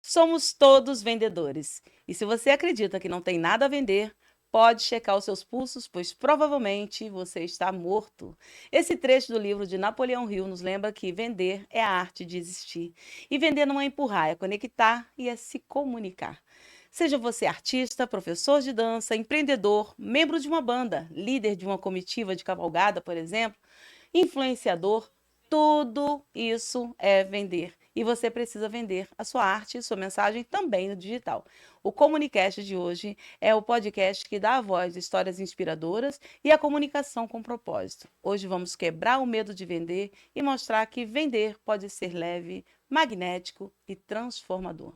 Somos todos vendedores. E se você acredita que não tem nada a vender, pode checar os seus pulsos, pois provavelmente você está morto. Esse trecho do livro de Napoleão Hill nos lembra que vender é a arte de existir. E vender não é empurrar, é conectar e é se comunicar. Seja você artista, professor de dança, empreendedor, membro de uma banda, líder de uma comitiva de cavalgada, por exemplo, influenciador, tudo isso é vender. E você precisa vender a sua arte e sua mensagem também no digital. O Comunicast de hoje é o podcast que dá a voz a histórias inspiradoras e a comunicação com propósito. Hoje vamos quebrar o medo de vender e mostrar que vender pode ser leve, magnético e transformador.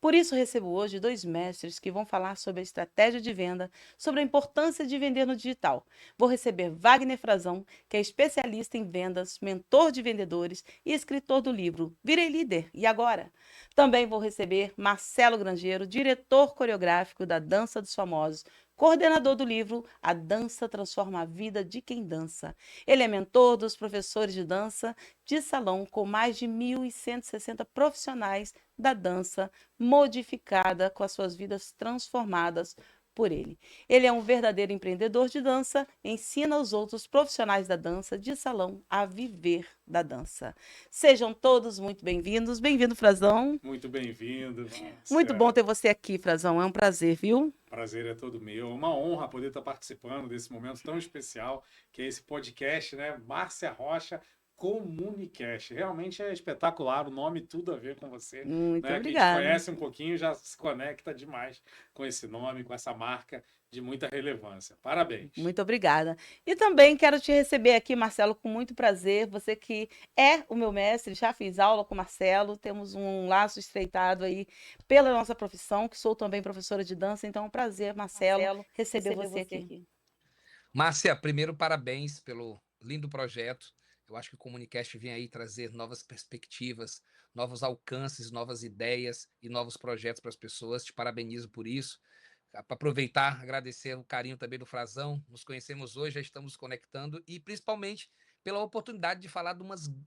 Por isso, recebo hoje dois mestres que vão falar sobre a estratégia de venda, sobre a importância de vender no digital. Vou receber Wagner Frazão, que é especialista em vendas, mentor de vendedores e escritor do livro Virei Líder, e agora? Também vou receber Marcelo Grangeiro, diretor coreográfico da Dança dos Famosos, coordenador do livro A Dança Transforma a Vida de Quem Dança. Ele é mentor dos professores de dança de salão com mais de 1.160 profissionais da dança modificada, com as suas vidas transformadas por ele. Ele é um verdadeiro empreendedor de dança, ensina os outros profissionais da dança de salão a viver da dança. Sejam todos muito bem-vindos. Bem-vindo, Frazão. Muito bem-vindo, Muito bom Márcia. ter você aqui, Frazão. É um prazer, viu? Prazer é todo meu. Uma honra poder estar participando desse momento tão especial que é esse podcast, né? Márcia Rocha Comunicast. Realmente é espetacular, o nome tudo a ver com você, Muito né? Quem te obrigada. conhece um pouquinho já se conecta demais com esse nome, com essa marca de muita relevância. Parabéns. Muito obrigada. E também quero te receber aqui, Marcelo, com muito prazer. Você que é o meu mestre, já fiz aula com o Marcelo, temos um laço estreitado aí pela nossa profissão, que sou também professora de dança, então é um prazer, Marcelo, receber você aqui. Márcia, primeiro, parabéns pelo lindo projeto. Eu acho que o Comunicast vem aí trazer novas perspectivas, novos alcances, novas ideias e novos projetos para as pessoas. Te parabenizo por isso. Para aproveitar, agradecer o carinho também do Frazão. Nos conhecemos hoje, já estamos conectando e principalmente pela oportunidade de falar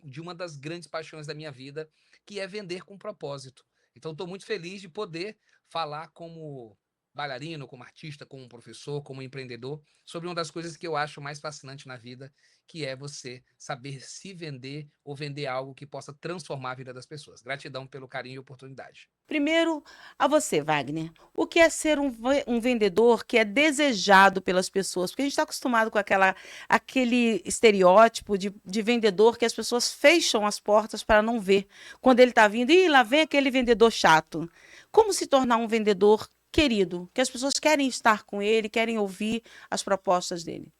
de uma das grandes paixões da minha vida, que é vender com propósito. Então, estou muito feliz de poder falar como bailarino, como artista, como professor, como empreendedor, sobre uma das coisas que eu acho mais fascinante na vida, que é você saber se vender ou vender algo que possa transformar a vida das pessoas. Gratidão pelo carinho e oportunidade. Primeiro, a você, Wagner. O que é ser um vendedor que é desejado pelas pessoas? Porque a gente está acostumado com aquele estereótipo de vendedor que as pessoas fecham as portas para não ver. Quando ele está vindo, e lá vem aquele vendedor chato. Como se tornar um vendedor querido, que as pessoas querem estar com ele, querem ouvir as propostas dele?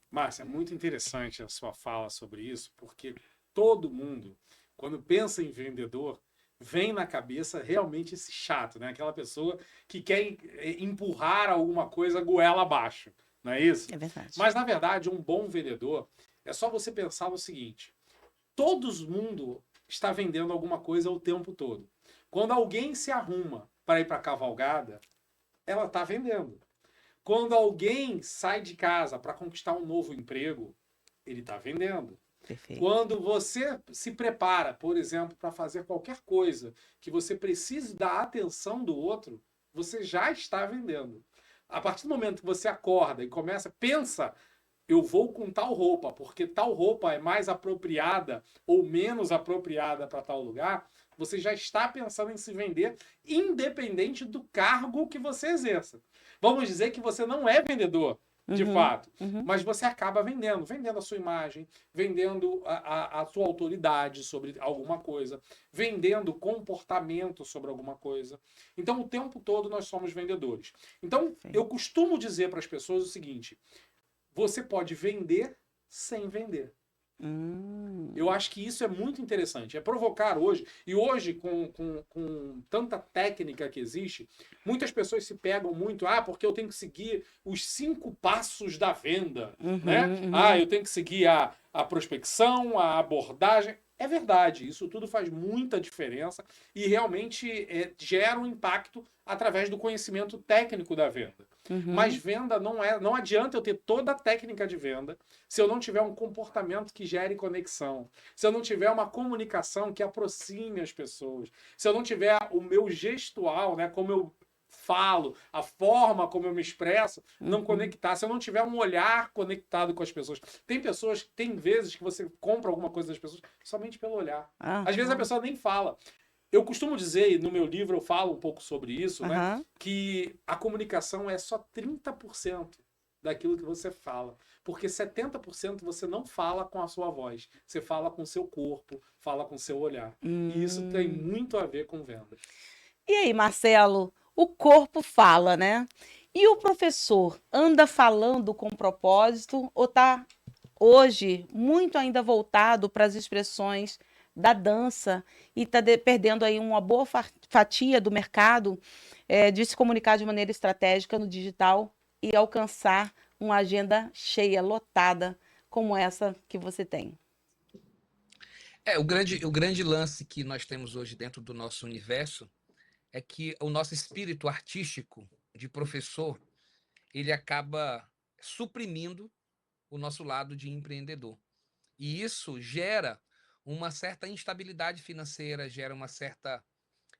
Márcia, muito interessante a sua fala sobre isso, porque todo mundo, quando pensa em vendedor, vem na cabeça realmente esse chato, né? Aquela pessoa que quer empurrar alguma coisa goela abaixo, não é isso? É verdade. Mas, na verdade, um bom vendedor é só você pensar no seguinte: todo mundo está vendendo alguma coisa o tempo todo. Quando alguém se arruma para ir para a cavalgada, ela está vendendo. Quando alguém sai de casa para conquistar um novo emprego, ele está vendendo. Perfeito. Quando você se prepara, por exemplo, para fazer qualquer coisa que você precise da atenção do outro, você já está vendendo. A partir do momento que você acorda e começa, pensa, eu vou com tal roupa, porque tal roupa é mais apropriada ou menos apropriada para tal lugar, você já está pensando em se vender, independente do cargo que você exerça. Vamos dizer que você não é vendedor, de fato, mas você acaba vendendo a sua imagem, vendendo a sua autoridade sobre alguma coisa, vendendo comportamento sobre alguma coisa. Então, o tempo todo nós somos vendedores. Então, eu costumo dizer para as pessoas o seguinte: você pode vender sem vender. Eu acho que isso é muito interessante. É provocar hoje, e hoje, com tanta técnica que existe, muitas pessoas se pegam muito, porque eu tenho que seguir os 5 passos da venda. Né? Eu tenho que seguir a prospecção, a abordagem. É verdade, isso tudo faz muita diferença e realmente gera um impacto através do conhecimento técnico da venda. Mas Uhum. venda não adianta eu ter toda a técnica de venda se eu não tiver um comportamento que gere conexão, se eu não tiver uma comunicação que aproxime as pessoas, se eu não tiver o meu gestual, né, como eu falo, a forma como eu me expresso, não Uhum. conectar, se eu não tiver um olhar conectado com as pessoas. Tem vezes que você compra alguma coisa das pessoas somente pelo olhar. Às vezes a Aham. pessoa nem fala. Eu costumo dizer, e no meu livro eu falo um pouco sobre isso, né? Aham. Que a comunicação é só 30% daquilo que você fala. Porque 70% você não fala com a sua voz. Você fala com o seu corpo, fala com o seu olhar. E isso tem Hum. muito a ver com vendas. E aí, Marcelo, o corpo fala, né? E o professor anda falando com propósito ou tá hoje muito ainda voltado para as expressões da dança e está perdendo aí uma boa fatia do mercado de se comunicar de maneira estratégica no digital e alcançar uma agenda cheia, lotada, como essa que você tem? O grande lance que nós temos hoje dentro do nosso universo é que o nosso espírito artístico de professor, ele acaba suprimindo o nosso lado de empreendedor. E isso gera uma certa instabilidade financeira, gera uma certa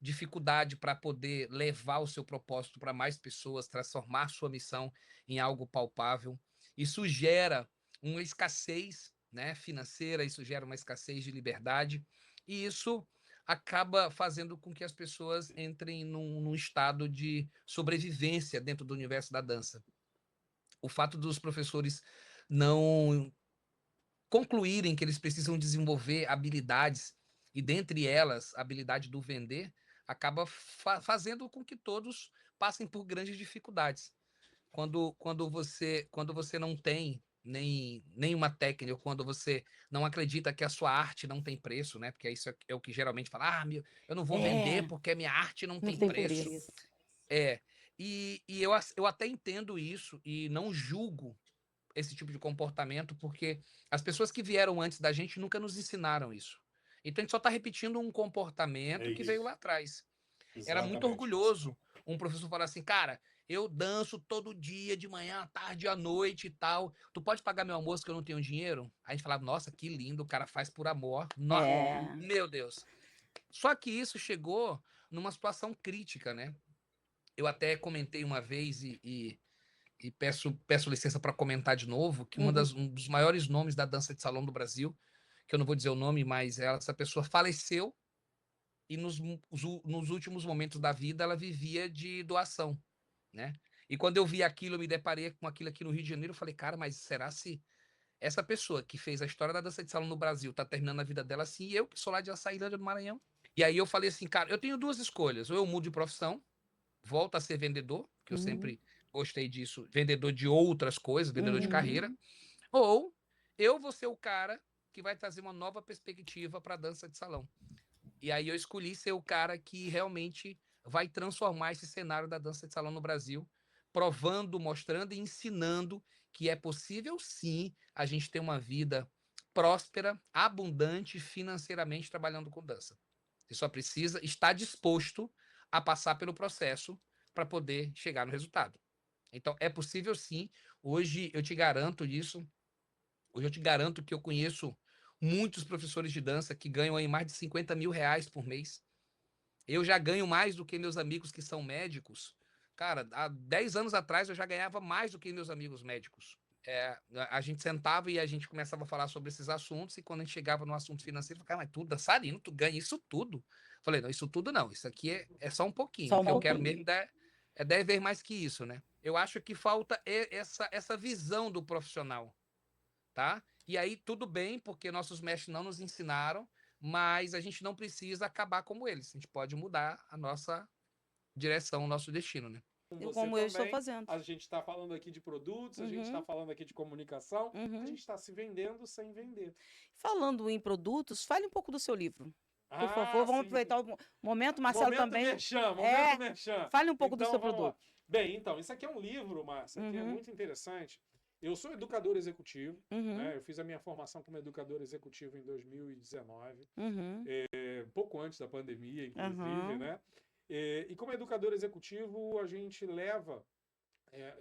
dificuldade para poder levar o seu propósito para mais pessoas, transformar sua missão em algo palpável. Isso gera uma escassez, né, financeira, isso gera uma escassez de liberdade, e isso acaba fazendo com que as pessoas entrem num estado de sobrevivência dentro do universo da dança. O fato dos professores não concluírem que eles precisam desenvolver habilidades, e dentre elas a habilidade do vender, acaba fazendo com que todos passem por grandes dificuldades. Quando você não tem nenhuma técnica, ou quando você não acredita que a sua arte não tem preço, né? Porque isso é o que geralmente fala, eu não vou vender É, porque a minha arte não não tem tem preço. preço. É, e eu até entendo isso e não julgo esse tipo de comportamento, porque as pessoas que vieram antes da gente nunca nos ensinaram isso. Então a gente só está repetindo um É comportamento que veio isso. lá atrás. Era muito Exatamente. orgulhoso um professor falar assim, cara, eu danço todo dia, de manhã, à tarde, à noite e tal. Tu pode pagar meu almoço que eu não tenho dinheiro? Aí a gente falava, nossa, que lindo, o cara faz por amor. É. Meu Deus. Só que isso chegou numa situação crítica, né? Eu até comentei uma vez e peço licença para comentar de novo, que Uhum. um dos maiores nomes da dança de salão do Brasil, que eu não vou dizer o nome, mas essa pessoa faleceu e nos últimos momentos da vida ela vivia de doação, né? E quando eu vi aquilo, eu me deparei com aquilo aqui no Rio de Janeiro, eu falei, cara, mas será se essa pessoa que fez a história da dança de salão no Brasil tá terminando a vida dela assim, e eu que sou lá de Açailândia do Maranhão? E aí eu falei assim, cara, eu tenho duas escolhas, ou eu mudo de profissão, volto a ser vendedor, que eu Uhum. sempre gostei disso, vendedor de outras coisas, vendedor de Uhum. carreira, ou eu vou ser o cara que vai trazer uma nova perspectiva para a dança de salão. E aí eu escolhi ser o cara que realmente vai transformar esse cenário da dança de salão no Brasil, provando, mostrando e ensinando que é possível sim a gente ter uma vida próspera, abundante financeiramente trabalhando com dança. Você só precisa estar disposto a passar pelo processo para poder chegar no resultado. Então, é possível sim. Hoje eu te garanto isso. Hoje eu te garanto que eu conheço muitos professores de dança que ganham aí mais de 50 mil reais por mês. Eu já ganho mais do que meus amigos que são médicos. Cara, há 10 anos atrás eu já ganhava mais do que meus amigos médicos. A gente sentava e a gente começava a falar sobre esses assuntos, e quando a gente chegava no assunto financeiro, eu falava, mas tu, dançarino, tu ganha isso tudo. Eu falei, não, isso tudo não, isso aqui é só um pouquinho. Só O um que eu quero pouquinho. mesmo é 10 vezes mais que isso, né? Eu acho que falta essa visão do profissional, tá? E aí tudo bem, porque nossos mestres não nos ensinaram, mas a gente não precisa acabar como eles. A gente pode mudar a nossa direção, o nosso destino, né? Com E você como eu estou também. fazendo. A gente está falando aqui de produtos, a gente está Uhum. falando aqui de comunicação, a Uhum. gente está se vendendo sem vender. Falando em produtos, fale um pouco do seu livro. Por favor, Ah, vamos sim. aproveitar o momento, Marcelo Momento também. merchan, momento É, merchan. fale um pouco do seu Então, vamos lá. produto. Bem, então, isso aqui é um livro, Márcia, que é Uhum. muito interessante. Eu sou educador executivo, Uhum, né? Eu fiz a minha formação como educador executivo em 2019, uhum, pouco antes da pandemia, inclusive, aham, né? E como educador executivo, a gente leva.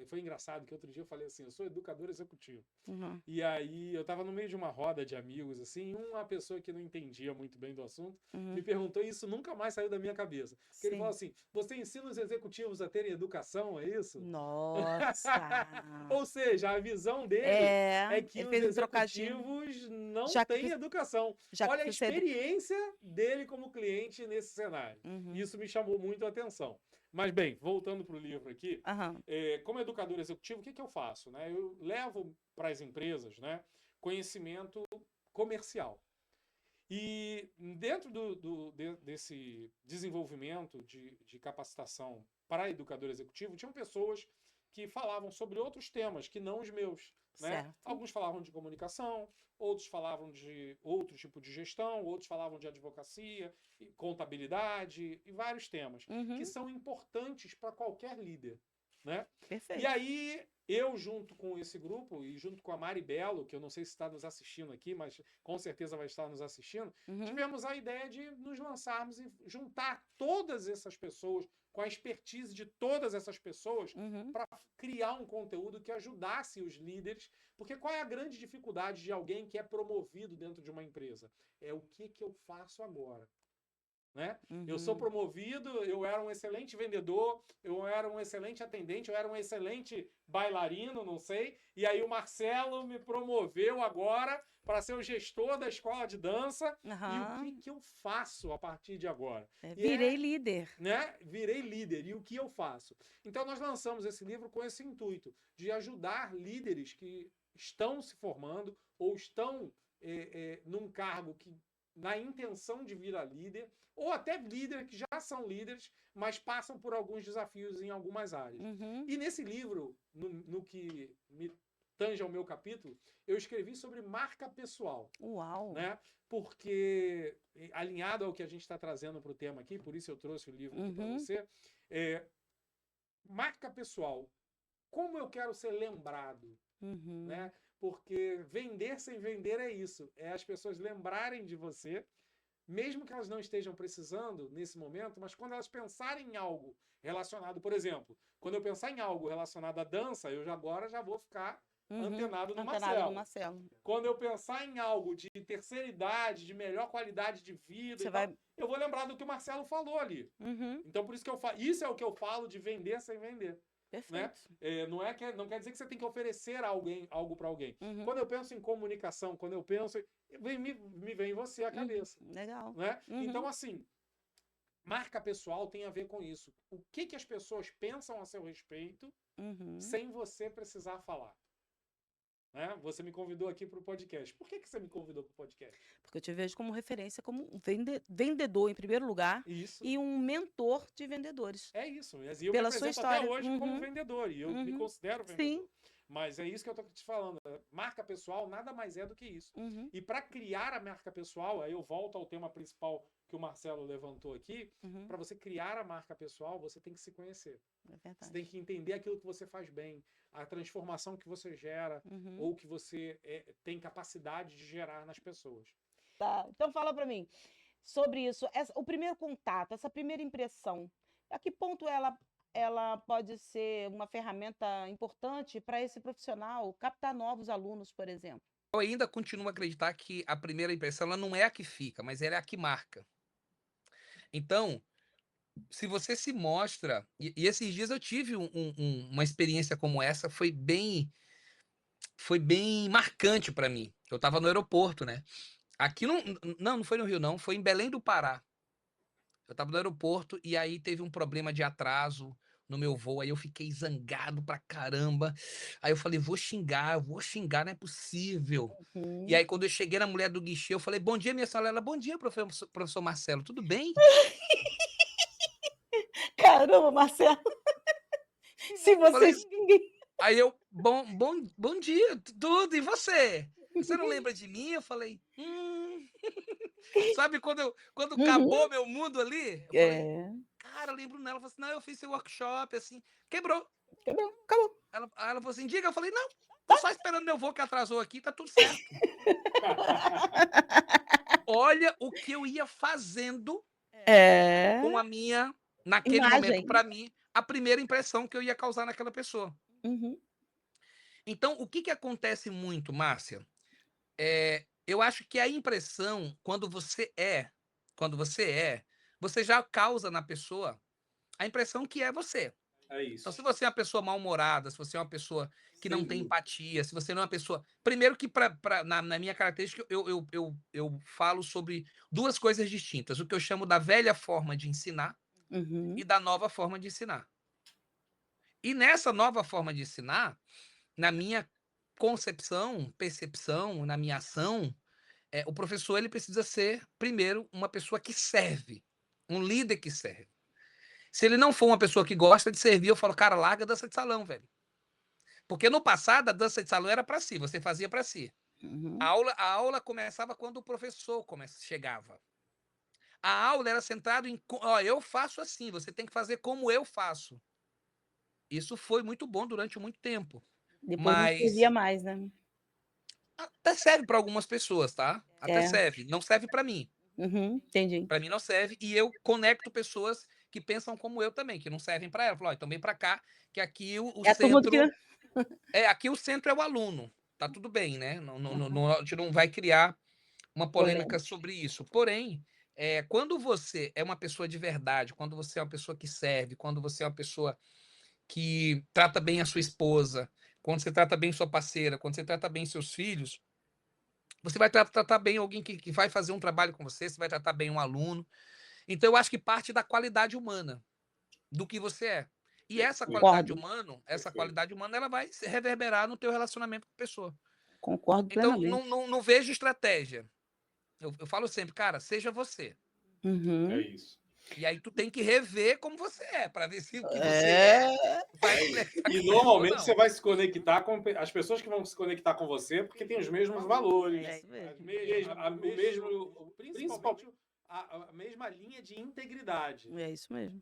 Foi engraçado que outro dia eu falei assim: eu sou educador executivo. uhum, E aí eu estava no meio de uma roda de amigos, assim, e uma pessoa que não entendia muito bem do assunto me uhum. perguntou, e isso nunca mais saiu da minha cabeça. Porque ele falou Sim. assim: você ensina os executivos a terem educação, é isso? Nossa. Ou seja, a visão dele É, é que ele os fez um trocadilho. executivos não Já que, têm educação. já que Olha a você. experiência dele como cliente nesse cenário. Uhum, Isso me chamou muito a atenção. Mas, bem, voltando para o livro aqui, aham, como educador executivo, o que eu faço? Né? Eu levo para as empresas, né, conhecimento comercial. E dentro desse desenvolvimento de capacitação para educador executivo, tinham pessoas que falavam sobre outros temas que não os meus. Né? certo. Alguns falavam de comunicação, outros falavam de outro tipo de gestão, outros falavam de advocacia, contabilidade e vários temas que Uhum, são importantes para qualquer líder. Né? E perfeito. aí, eu, junto com esse grupo, e junto com a Mari Belo, que eu não sei se está nos assistindo aqui, mas com certeza vai estar nos assistindo, Uhum, tivemos a ideia de nos lançarmos e juntar todas essas pessoas, com a expertise de todas essas pessoas, uhum, para criar um conteúdo que ajudasse os líderes. Porque qual é a grande dificuldade de alguém que é promovido dentro de uma empresa? É o que eu faço agora? Né? Eu sou uhum. promovido, eu era um excelente vendedor, eu era um excelente atendente, eu era um excelente bailarino, não sei. E aí o Marcelo me promoveu agora para ser o gestor da escola de dança. E o Aham. que eu faço a partir de agora? E Virei líder. né, virei líder. E o que eu faço? Então nós lançamos esse livro com esse intuito de ajudar líderes que estão se formando ou estão num cargo que na intenção de virar líder, ou até líderes que já são líderes, mas passam por alguns desafios em algumas áreas. Uhum. E nesse livro, no que me tange ao meu capítulo, eu escrevi sobre marca pessoal. Uau. Né? Porque, alinhado ao que a gente está trazendo para o tema aqui, por isso eu trouxe o livro aqui para Uhum. você, marca pessoal. Como eu quero ser lembrado? Uhum. Né? Porque vender sem vender é isso. É as pessoas lembrarem de você, mesmo que elas não estejam precisando nesse momento, mas quando elas pensarem em algo relacionado, por exemplo, quando eu pensar em algo relacionado à dança, eu agora já vou ficar Uhum. antenado no Antenado no Marcelo. Marcelo. Quando eu pensar em algo de terceira idade, de melhor qualidade de vida Você e tal, vai. eu vou lembrar do que o Marcelo falou ali. Uhum. Então, por isso que eu falo. Isso é o que eu falo de vender sem vender. Né? Perfeito. Não quer dizer que você tem que oferecer algo para alguém. Uhum. Quando eu penso em comunicação, quando eu penso. Me vem você à cabeça. Legal. Né? Então, Uhum. assim, marca pessoal tem a ver com isso. O que as pessoas pensam a seu respeito Uhum. sem você precisar falar. Né? Você me convidou aqui para o podcast. Por que você me convidou para o podcast? Porque eu te vejo como referência, como um vendedor em primeiro lugar Isso. e um mentor de vendedores. É isso. E eu me Pela sua apresento até história. hoje como Uhum. vendedor. E eu me Uhum. considero Sim. vendedor. Mas é isso que eu estou te falando. Marca pessoal nada mais é do que isso. Uhum. E para criar a marca pessoal, aí eu volto ao tema principal que o Marcelo levantou aqui. Uhum. Para você criar a marca pessoal, você tem que se conhecer. É Você verdade. tem que entender aquilo que você faz bem, a transformação que você gera Uhum. ou que você tem capacidade de gerar nas pessoas. Tá. Então fala para mim sobre isso. O primeiro contato, essa primeira impressão, a que ponto ela pode ser uma ferramenta importante para esse profissional captar novos alunos, por exemplo? Eu ainda continuo a acreditar que a primeira impressão ela não é a que fica, mas ela é a que marca. Então, se você se mostra, e esses dias eu tive uma experiência como essa, foi bem marcante para mim. Eu estava no aeroporto, né? Aqui não foi no Rio, não, foi em Belém do Pará. Eu estava no aeroporto e aí teve um problema de atraso no meu voo, aí eu fiquei zangado pra caramba. Aí eu falei, vou xingar, não é possível. E Uhum. aí, quando eu cheguei na mulher do guichê, eu falei, bom dia, minha senhora. Ela, bom dia, professor Marcelo, tudo bem? Caramba, Marcelo, se você Falei, ninguém. aí eu, bom dia, tudo, e você? Você não lembra de mim? Eu falei, sabe quando Uhum. acabou meu mundo ali? Eu falei, É. cara, eu lembro nela. Ela falou assim, não, eu fiz seu workshop, assim, quebrou. Acabou. Ela falou assim, diga, eu falei, não, tô só esperando meu voo que atrasou aqui, tá tudo certo. Olha o que eu ia fazendo com É, a minha, naquele momento, imagem. para mim, a primeira impressão que eu ia causar naquela pessoa. Uhum. Então, o que que acontece muito, Márcia? Eu acho que a impressão, quando você é, você já causa na pessoa a impressão que é você. É Então, se isso. você é uma pessoa mal-humorada, se você é uma pessoa que não Sem tem dúvida. empatia, se você não é uma pessoa. Primeiro que na minha característica, eu falo sobre duas coisas distintas: o que eu chamo da velha forma de ensinar Uhum. e da nova forma de ensinar. E nessa nova forma de ensinar, na minha concepção, percepção, na minha ação, o professor ele precisa ser, primeiro, uma pessoa que serve, um líder que serve. Se ele não for uma pessoa que gosta de servir, eu falo, cara, larga a dança de salão, velho. Porque no passado a dança de salão era para si, você fazia para si. A Uhum. aula começava quando o professor chegava. A aula era centrada em, ó, eu faço assim, você tem que fazer como eu faço. Isso foi muito bom durante muito tempo. Depois não servia Mas mais, né? até serve para algumas pessoas, tá? Até É. serve. Não serve para mim. Uhum. Entendi. Para mim não serve. E eu conecto pessoas que pensam como eu também, que não servem para ela. Falo, ó, então vem para cá, que aqui o É a turma do que. centro aqui o centro é o aluno. Tá tudo bem, né? A gente não vai criar uma polêmica Polêmica. sobre isso. Porém, quando você é uma pessoa de verdade, quando você é uma pessoa que serve, quando você é uma pessoa que trata bem a sua esposa, quando você trata bem sua parceira, quando você trata bem seus filhos, você vai tratar bem alguém que vai fazer um trabalho com você, você vai tratar bem um aluno. Então, eu acho que parte da qualidade humana, do que você é. E Perfeito, essa perfeito. qualidade humana, ela vai se reverberar no teu relacionamento com a pessoa. Concordo Então, não, plenamente. não, não vejo estratégia. Eu falo sempre, cara, seja você. É Uhum. isso. E aí tu tem que rever como você é, para ver se o que você É. vai É isso. conectar com E a pessoa ou normalmente você não. vai se conectar com as pessoas que vão se conectar com você porque têm os mesmos valores, É isso as mesmo. o mesmo, principalmente a mesma linha de integridade. É isso mesmo.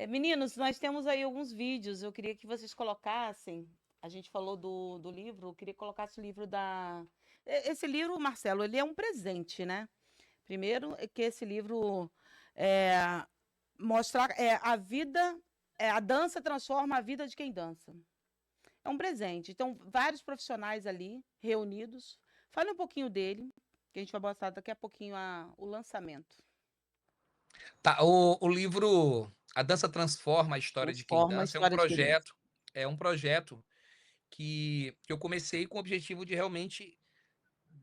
Meninos, nós temos aí alguns vídeos. Eu queria que vocês colocassem. A gente falou do livro, eu queria que colocasse o livro da. Esse livro, Marcelo, ele é um presente, né? Primeiro, é que esse livro é, mostra a vida, a dança transforma a vida de quem dança. É um presente. Então, vários profissionais ali reunidos. Fale um pouquinho dele, que a gente vai mostrar daqui a pouquinho o lançamento. Tá, o livro A Dança Transforma a História de Quem Transforma a Dança história de quem dança. é um projeto que eu comecei com o objetivo de realmente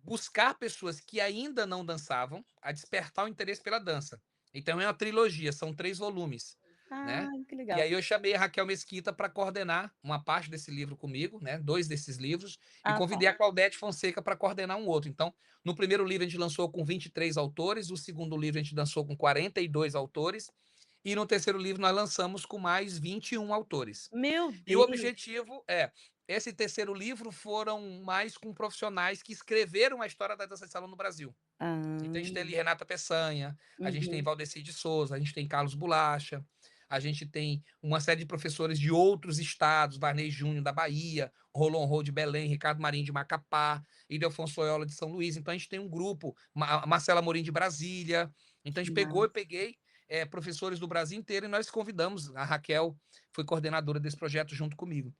buscar pessoas que ainda não dançavam a despertar o interesse pela dança. Então é uma trilogia, são 3 volumes, Ah, né. que E legal. aí eu chamei a Raquel Mesquita para coordenar uma parte desse livro comigo, né, 2 desses livros, e Ah, tá. convidei a Claudete Fonseca para coordenar um outro. Então, no primeiro livro a gente lançou com 23 autores, o segundo livro a gente lançou com 42 autores, e no terceiro livro nós lançamos com mais 21 autores. Meu E o Deus! objetivo esse terceiro livro foram mais com profissionais que escreveram a história da dança de salão no Brasil. Então a gente tem Ah, ali Renata Peçanha, a gente tem uhum. Valdeci de Souza, a gente tem Carlos Bolacha, a gente tem uma série de professores de outros estados, Varney Júnior da Bahia, Rolon Rô de Belém, Ricardo Marinho de Macapá, Ildefonso Oyola de São Luís. Então a gente tem um grupo, Marcela Morim de Brasília. Então a gente Mas, eu peguei professores do Brasil inteiro e nós convidamos, a Raquel foi coordenadora desse projeto junto comigo.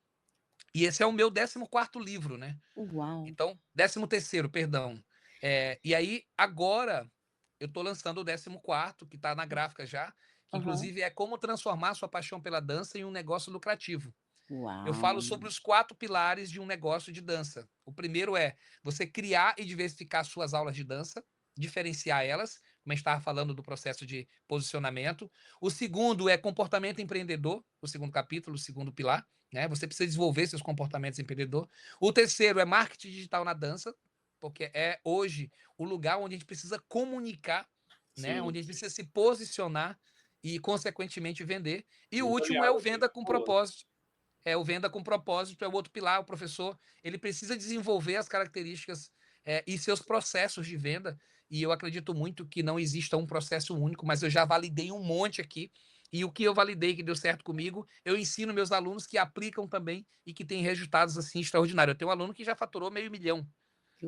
E esse é o meu 14º livro, né? uau! Então, 13º, perdão. E aí, agora, eu estou lançando o 14º, que está na gráfica já, que Aham. inclusive é como transformar sua paixão pela dança em um negócio lucrativo. Eu Uau! falo sobre os 4 pilares de um negócio de dança. O primeiro é você criar e diversificar suas aulas de dança, diferenciar elas, como a gente estava falando do processo de posicionamento. O segundo é comportamento empreendedor, o segundo capítulo, o segundo pilar, né? Você precisa desenvolver seus comportamentos empreendedor. O terceiro é marketing digital na dança, porque é hoje o lugar onde a gente precisa comunicar, né? Sim, Onde a gente precisa se posicionar e, consequentemente, vender. E o muito último é aliado o ao que venda você com falou. propósito. O venda com propósito é o outro pilar. O professor ele precisa desenvolver as características e seus processos de venda. E eu acredito muito que não exista um processo único, mas eu já validei um monte aqui E o que eu validei que deu certo comigo, eu ensino meus alunos que aplicam também e que têm resultados assim extraordinários. Eu tenho um aluno que já faturou R$500 mil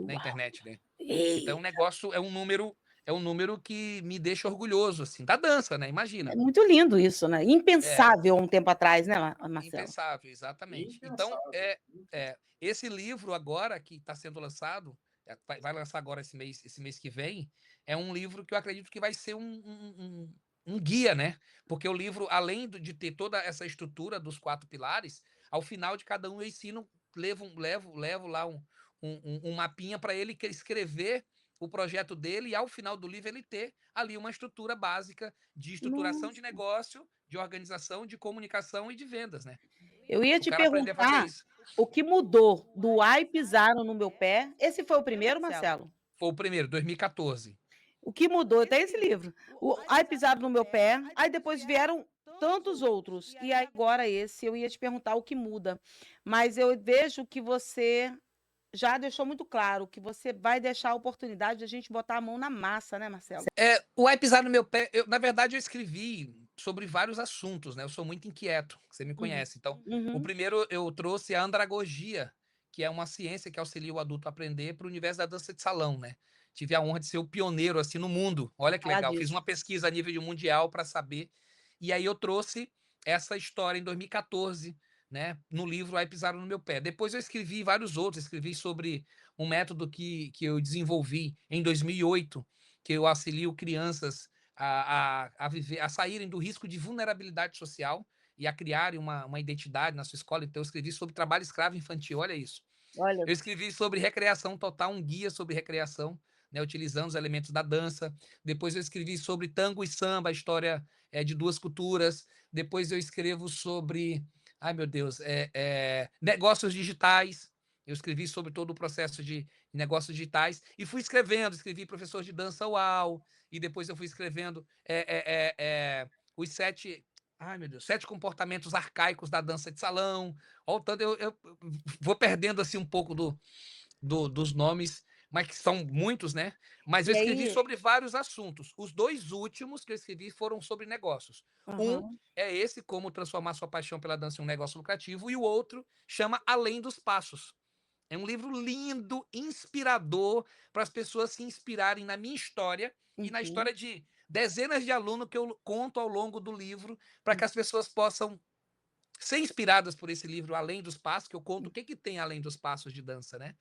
na Uau! internet, né? Então, Ei, é um negócio, é um número que me deixa orgulhoso, assim, da dança, né? é Imagina. muito lindo isso, né? É, Impensável há um tempo atrás, né, Marcelo? impensável, exatamente. Então, Impensável. esse livro agora que está sendo lançado, vai lançar agora esse mês que vem, é um livro que eu acredito que vai ser um guia, né? Porque o livro, além de ter toda essa estrutura dos 4 pilares, ao final de cada um eu ensino, levo lá um mapinha para ele escrever o projeto dele e ao final do livro ele ter ali uma estrutura básica de estruturação de Nossa, negócio, de organização, de comunicação e de vendas, né? eu ia O te cara aprender a fazer perguntar isso. o que mudou do "Ai, pisaram no meu pé". Esse foi o primeiro, Marcelo? Foi o primeiro, 2014. O que mudou tem esse livro. O "Ai, pisaram no meu pé", aí depois vieram tantos outros, e agora esse. Eu ia te perguntar o que muda, mas eu vejo que você já deixou muito claro que você vai deixar a oportunidade de a gente botar a mão na massa, né, Marcelo? O Ai Pisar no Meu Pé, na verdade, eu escrevi sobre vários assuntos, né? Eu sou muito inquieto, você me Uhum, conhece. Então, o uhum. primeiro eu trouxe a andragogia, que é uma ciência que auxilia o adulto a aprender para o universo da dança de salão, né? Tive a honra de ser o pioneiro assim no mundo. Olha que Falar legal. Fiz disso. uma pesquisa a nível mundial para saber. E aí eu trouxe essa história em 2014, né? No livro Ai Pisaram no Meu Pé. Depois eu escrevi vários outros. Escrevi sobre um método que eu desenvolvi em 2008, que eu auxilio crianças a saírem do risco de vulnerabilidade social e a criarem uma identidade na sua escola. Então, eu escrevi sobre trabalho escravo infantil, olha isso. Olha, Eu escrevi sobre recreação total, um guia sobre recreação, né, utilizando os elementos da dança. Depois eu escrevi sobre tango e samba, a história de duas culturas. Depois eu escrevo sobre, ai meu Deus, negócios digitais. Eu escrevi sobre todo o processo de negócios digitais e fui escrevendo. Escrevi professor de dança UAU e depois eu fui escrevendo os 7, ai meu Deus, 7 comportamentos arcaicos da dança de salão. Olha o tanto, eu vou perdendo assim um pouco dos nomes, mas que são muitos, né? Mas eu e escrevi aí sobre vários assuntos. Os 2 últimos que eu escrevi foram sobre negócios. Um aham. é esse, como transformar sua paixão pela dança em um negócio lucrativo, e o outro chama Além dos Passos. É um livro lindo, inspirador, para as pessoas se inspirarem na minha história e na Uhum, história de dezenas de alunos que eu conto ao longo do livro, para que hum, as pessoas possam ser inspiradas por esse livro Além dos Passos, que eu conto o que tem além dos passos de dança, né?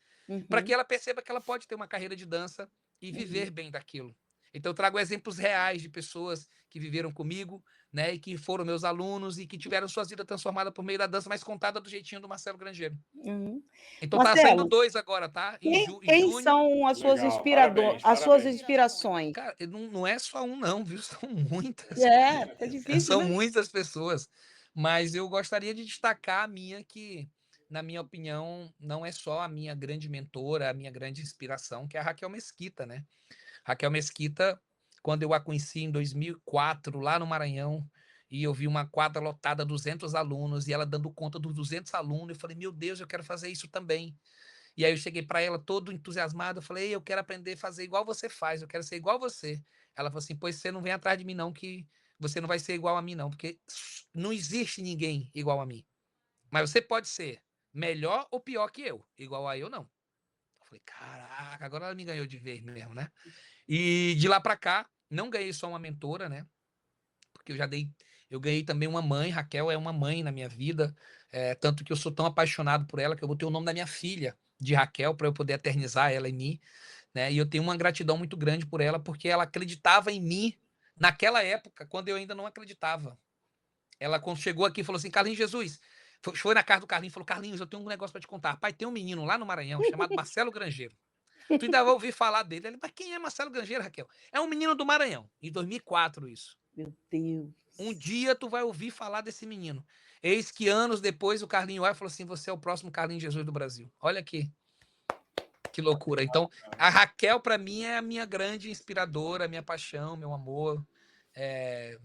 Para que uhum, ela perceba que ela pode ter uma carreira de dança e uhum. viver bem daquilo. Então, eu trago exemplos reais de pessoas que viveram comigo, né, e que foram meus alunos e que tiveram suas vidas transformadas por meio da dança, mas contada do jeitinho do Marcelo Grangeiro. Uhum. Então, tá saindo Marcelo, 2 agora, tá? Em quem junho. são as suas Legal, parabéns, as suas parabéns. inspirações? Cara, não é só um, não, viu? São muitas. É, tá difícil, São né? muitas pessoas. Mas eu gostaria de destacar a minha, que, na minha opinião, não é só a minha grande mentora, a minha grande inspiração, que é a Raquel Mesquita, né? Raquel Mesquita, quando eu a conheci em 2004, lá no Maranhão, e eu vi uma quadra lotada, 200 alunos, e ela dando conta dos 200 alunos, eu falei, meu Deus, eu quero fazer isso também. E aí eu cheguei para ela todo entusiasmado, eu falei, eu quero aprender a fazer igual você faz, eu quero ser igual você. Ela falou assim, pois você não vem atrás de mim não, que você não vai ser igual a mim não, porque não existe ninguém igual a mim. Mas você pode ser melhor ou pior que eu, igual a eu não. Eu falei, caraca, agora ela me ganhou de vez mesmo, né? E de lá para cá, não ganhei só uma mentora, né? Porque eu ganhei também uma mãe, Raquel é uma mãe na minha vida, tanto que eu sou tão apaixonado por ela que eu botei o nome da minha filha de Raquel para eu poder eternizar ela em mim, né? E eu tenho uma gratidão muito grande por ela porque ela acreditava em mim naquela época quando eu ainda não acreditava. Ela quando chegou aqui falou assim, Carlinhos Jesus, foi na casa do Carlinhos, falou, Carlinhos, eu tenho um negócio para te contar. Pai, tem um menino lá no Maranhão chamado Marcelo Grangeiro. Tu ainda vai ouvir falar dele. Ele, mas quem é Marcelo Grangeiro, Raquel? É um menino do Maranhão. Em 2004 isso. Meu Deus. Um dia tu vai ouvir falar desse menino. Eis que anos depois o Carlinho Ai falou assim: você é o próximo Carlinhos Jesus do Brasil. Olha aqui, que loucura. Então, a Raquel, para mim, é a minha grande inspiradora, minha paixão, meu amor. É,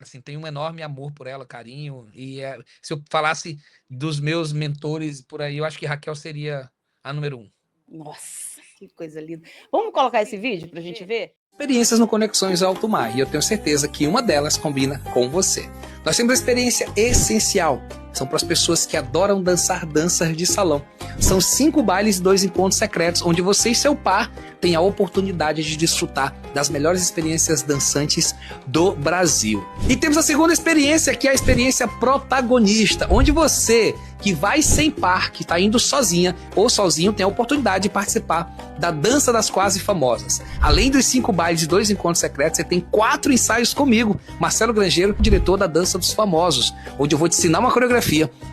assim, tenho um enorme amor por ela, carinho. E se eu falasse dos meus mentores por aí, eu acho que Raquel seria a número 1. Nossa, que coisa linda. Vamos colocar esse vídeo para a gente ver? experiências no Conexões Alto Mar, e eu tenho certeza que uma delas combina com você. Nós temos a experiência essencial. São para as pessoas que adoram dançar danças de salão. São 5 bailes e 2 encontros secretos, onde você e seu par têm a oportunidade de desfrutar das melhores experiências dançantes do Brasil. E temos a segunda experiência, que é a experiência protagonista, onde você, que vai sem par, que está indo sozinha ou sozinho, tem a oportunidade de participar da Dança das Quase Famosas. Além dos 5 bailes e 2 encontros secretos, você tem 4 ensaios comigo, Marcelo Grangeiro, diretor da Dança dos Famosos, onde eu vou te ensinar uma coreografia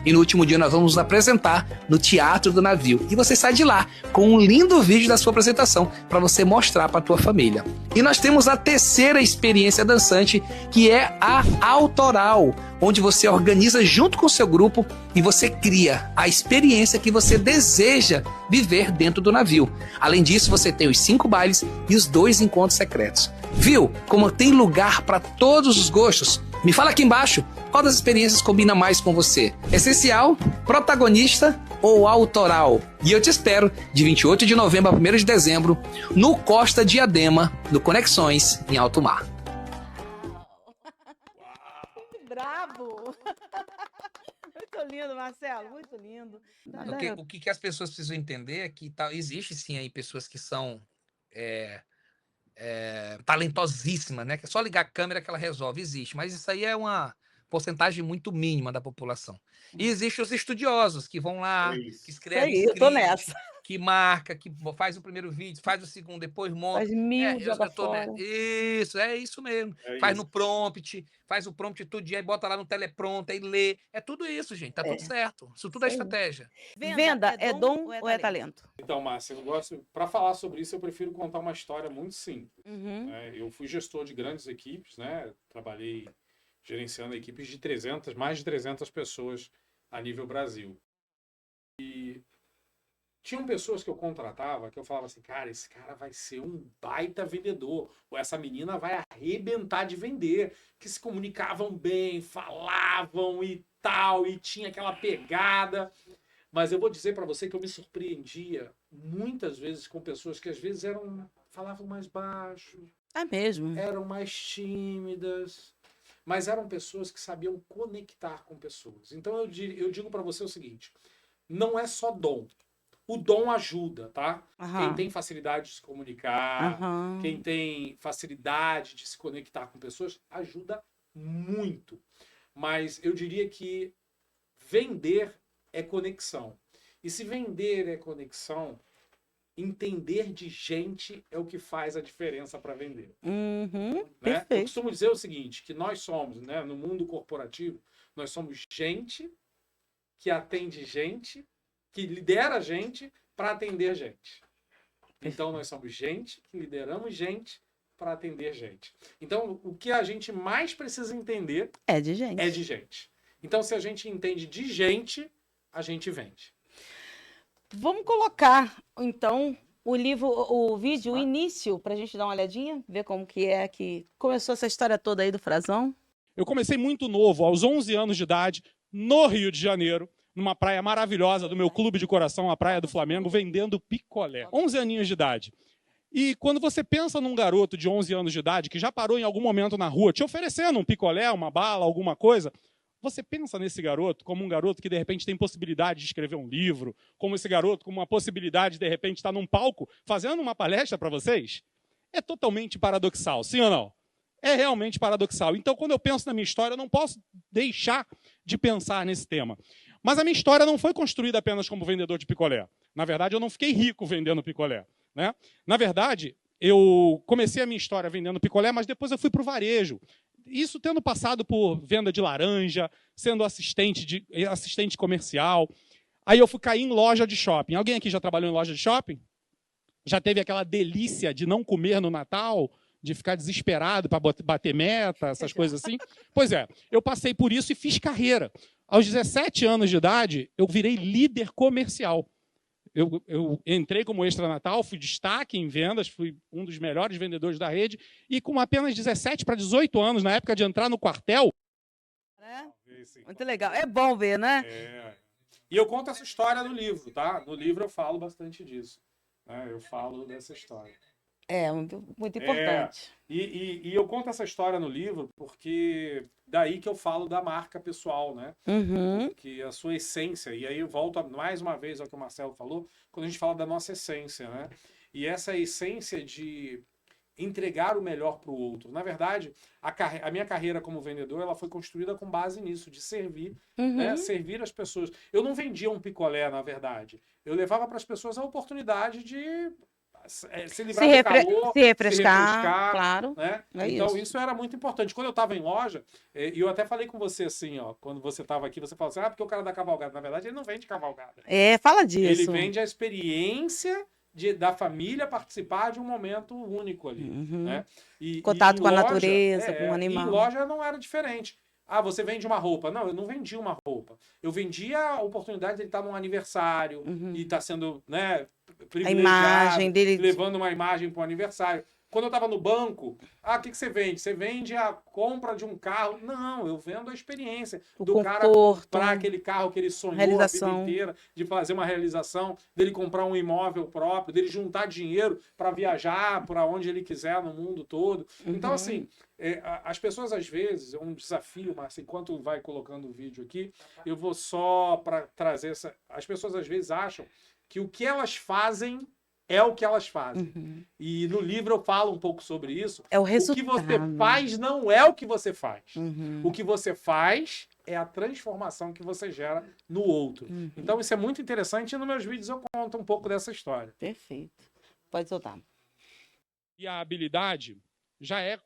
e no último dia nós vamos nos apresentar no Teatro do Navio. E você sai de lá com um lindo vídeo da sua apresentação para você mostrar para a tua família. E nós temos a terceira experiência dançante, que é a autoral, onde você organiza junto com o seu grupo e você cria a experiência que você deseja viver dentro do navio. Além disso, você tem os 5 bailes e os 2 encontros secretos. Viu como tem lugar para todos os gostos? Me fala aqui embaixo qual das experiências combina mais com você. Essencial, protagonista ou autoral? E eu te espero de 28 de novembro a 1º de dezembro no Costa Diadema, no Conexões em Alto Mar. Bravo! Muito lindo, Marcelo, muito lindo. O que as pessoas precisam entender é que existe sim aí pessoas que são talentosíssimas, né? Que é só ligar a câmera que ela resolve, existe. Mas isso aí é uma porcentagem muito mínima da população. E existem os estudiosos que vão lá, que escrevem Isso aí, eu tô script, nessa. que marca, que faz o primeiro vídeo, faz o segundo, depois monta. Faz 1000, joga Eu tô fora. Isso, é isso mesmo. Faz no prompt, faz o prompt tudo, aí bota lá no teleprompter, aí lê. É tudo isso, gente. Tá tudo certo. Isso tudo é Isso aí. estratégia. Venda é dom ou é talento? Então, Márcia, para falar sobre isso, eu prefiro contar uma história muito simples. Uhum. Né? Eu fui gestor de grandes equipes, né? Trabalhei gerenciando equipes de mais de 300 pessoas a nível Brasil. E tinham pessoas que eu contratava que eu falava assim, cara, esse cara vai ser um baita vendedor, ou essa menina vai arrebentar de vender, que se comunicavam bem, falavam e tal, e tinha aquela pegada. Mas eu vou dizer para você que eu me surpreendia muitas vezes com pessoas que às vezes falavam mais baixo, É mesmo. eram mais tímidas, mas eram pessoas que sabiam conectar com pessoas. Então eu digo para você o seguinte, não é só dom. O dom ajuda, tá? Quem tem facilidade de se comunicar, quem tem facilidade de se conectar com pessoas, ajuda muito. Mas eu diria que vender é conexão. E se vender é conexão, entender de gente é o que faz a diferença para vender. Uhum, Né? Eu costumo dizer o seguinte, que nós somos, né, no mundo corporativo, nós somos gente que atende gente, que lidera gente para atender gente. Então, nós somos gente que lideramos gente para atender gente. Então, o que a gente mais precisa entender é de gente. É de gente. Então, se a gente entende de gente, a gente vende. Vamos colocar, então, o vídeo, o início, para a gente dar uma olhadinha, ver como que é que começou essa história toda aí do Frazão. Eu comecei muito novo, aos 11 anos de idade, no Rio de Janeiro, numa praia maravilhosa do meu clube de coração, a Praia do Flamengo, vendendo picolé. 11 aninhos de idade. E quando você pensa num garoto de 11 anos de idade que já parou em algum momento na rua te oferecendo um picolé, uma bala, alguma coisa, você pensa nesse garoto como um garoto que de repente tem possibilidade de escrever um livro, como esse garoto com uma possibilidade de repente estar num palco fazendo uma palestra para vocês? É totalmente paradoxal, sim ou não? É realmente paradoxal. Então, quando eu penso na minha história, eu não posso deixar de pensar nesse tema. Mas a minha história não foi construída apenas como vendedor de picolé. Na verdade, eu não fiquei rico vendendo picolé. Né? Na verdade, eu comecei a minha história vendendo picolé, mas depois eu fui para o varejo. Isso tendo passado por venda de laranja, sendo assistente comercial. Aí eu fui cair em loja de shopping. Alguém aqui já trabalhou em loja de shopping? Já teve aquela delícia de não comer no Natal? De ficar desesperado para bater meta, essas coisas assim? Pois é, eu passei por isso e fiz carreira. Aos 17 anos de idade, eu virei líder comercial. Eu entrei como extra Natal, fui destaque em vendas, fui um dos melhores vendedores da rede, e com apenas 17 para 18 anos, na época de entrar no quartel... Muito legal. É bom ver, né? E eu conto essa história no livro, tá? No livro eu falo bastante disso. Né? Eu falo dessa história. É, muito importante. E eu conto essa história no livro porque daí que eu falo da marca pessoal, né? Uhum, Porque a sua essência, e aí eu volto mais uma vez ao que o Marcelo falou, quando a gente fala da nossa essência, né? E essa essência de entregar o melhor para o outro. Na verdade, a minha carreira como vendedor, ela foi construída com base nisso, de servir, né? uhum. Servir as pessoas. Eu não vendia um picolé, na verdade. Eu levava para as pessoas a oportunidade de se livrar do calor, Se se refrescar, refrescar, claro. né? É Então, isso. isso era muito importante. Quando eu estava em loja, e eu até falei com você assim, ó, quando você estava aqui, você falou assim, porque o cara da cavalgada, na verdade, ele não vende cavalgada. É, fala Ele disso. vende a experiência da família participar de um momento único ali, Uhum. né? E em Contato com a loja, natureza, com o e em animal. loja não era diferente. Ah, você vende uma roupa. Não, eu não vendi uma roupa. Eu vendi a oportunidade de ele estar num aniversário Uhum. e estar sendo, né, A privilegiado, imagem dele. levando uma imagem para o aniversário. Quando eu estava no banco, o que você vende? Você vende a compra de um carro? Não, eu vendo a experiência O do cara conforto, comprar aquele carro que ele sonhou a vida realização. inteira, de fazer uma realização, dele comprar um imóvel próprio, dele juntar dinheiro para viajar para onde ele quiser no mundo todo. Então, Uhum. assim, as pessoas às vezes, é um desafio, mas enquanto vai colocando o vídeo aqui, eu vou só para trazer essa. As pessoas às vezes acham que o que elas fazem é o que elas fazem. Uhum. E no livro eu falo um pouco sobre isso. É o O que resultado. você faz não é o que você faz. Uhum. O que você faz é a transformação que você gera no outro. Uhum. Então isso é muito interessante e nos meus vídeos eu conto um pouco dessa história. Perfeito. Pode soltar. E a habilidade já é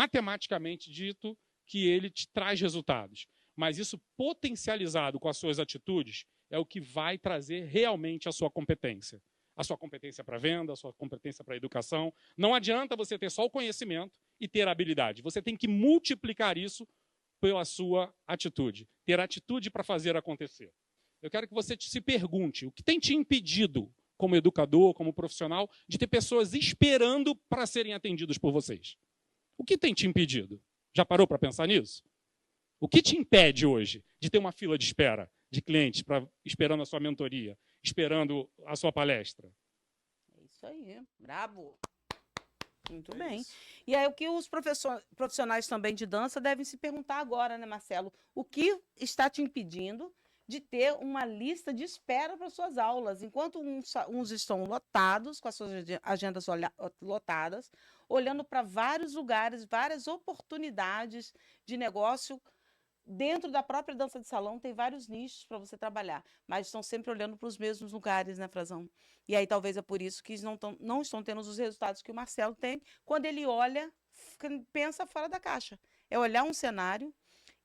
matematicamente dito que ele te traz resultados. Mas isso potencializado com as suas atitudes é o que vai trazer realmente a sua competência. A sua competência para venda, a sua competência para educação. Não adianta você ter só o conhecimento e ter a habilidade. Você tem que multiplicar isso pela sua atitude. Ter atitude para fazer acontecer. Eu quero que você se pergunte, o que tem te impedido, como educador, como profissional, de ter pessoas esperando para serem atendidos por vocês? O que tem te impedido? Já parou para pensar nisso? O que te impede hoje de ter uma fila de espera de clientes esperando a sua mentoria, esperando a sua palestra? É isso aí. Brabo. Muito É bem. isso. E aí, o que os profissionais também de dança devem se perguntar agora, né, Marcelo? O que está te impedindo de ter uma lista de espera para suas aulas? Enquanto uns estão lotados, com as suas agendas lotadas, olhando para vários lugares, várias oportunidades de negócio. Dentro da própria dança de salão tem vários nichos para você trabalhar, mas estão sempre olhando para os mesmos lugares, né, Frazão? E aí talvez é por isso que não estão tendo os resultados que o Marcelo tem quando ele olha, pensa fora da caixa. É olhar um cenário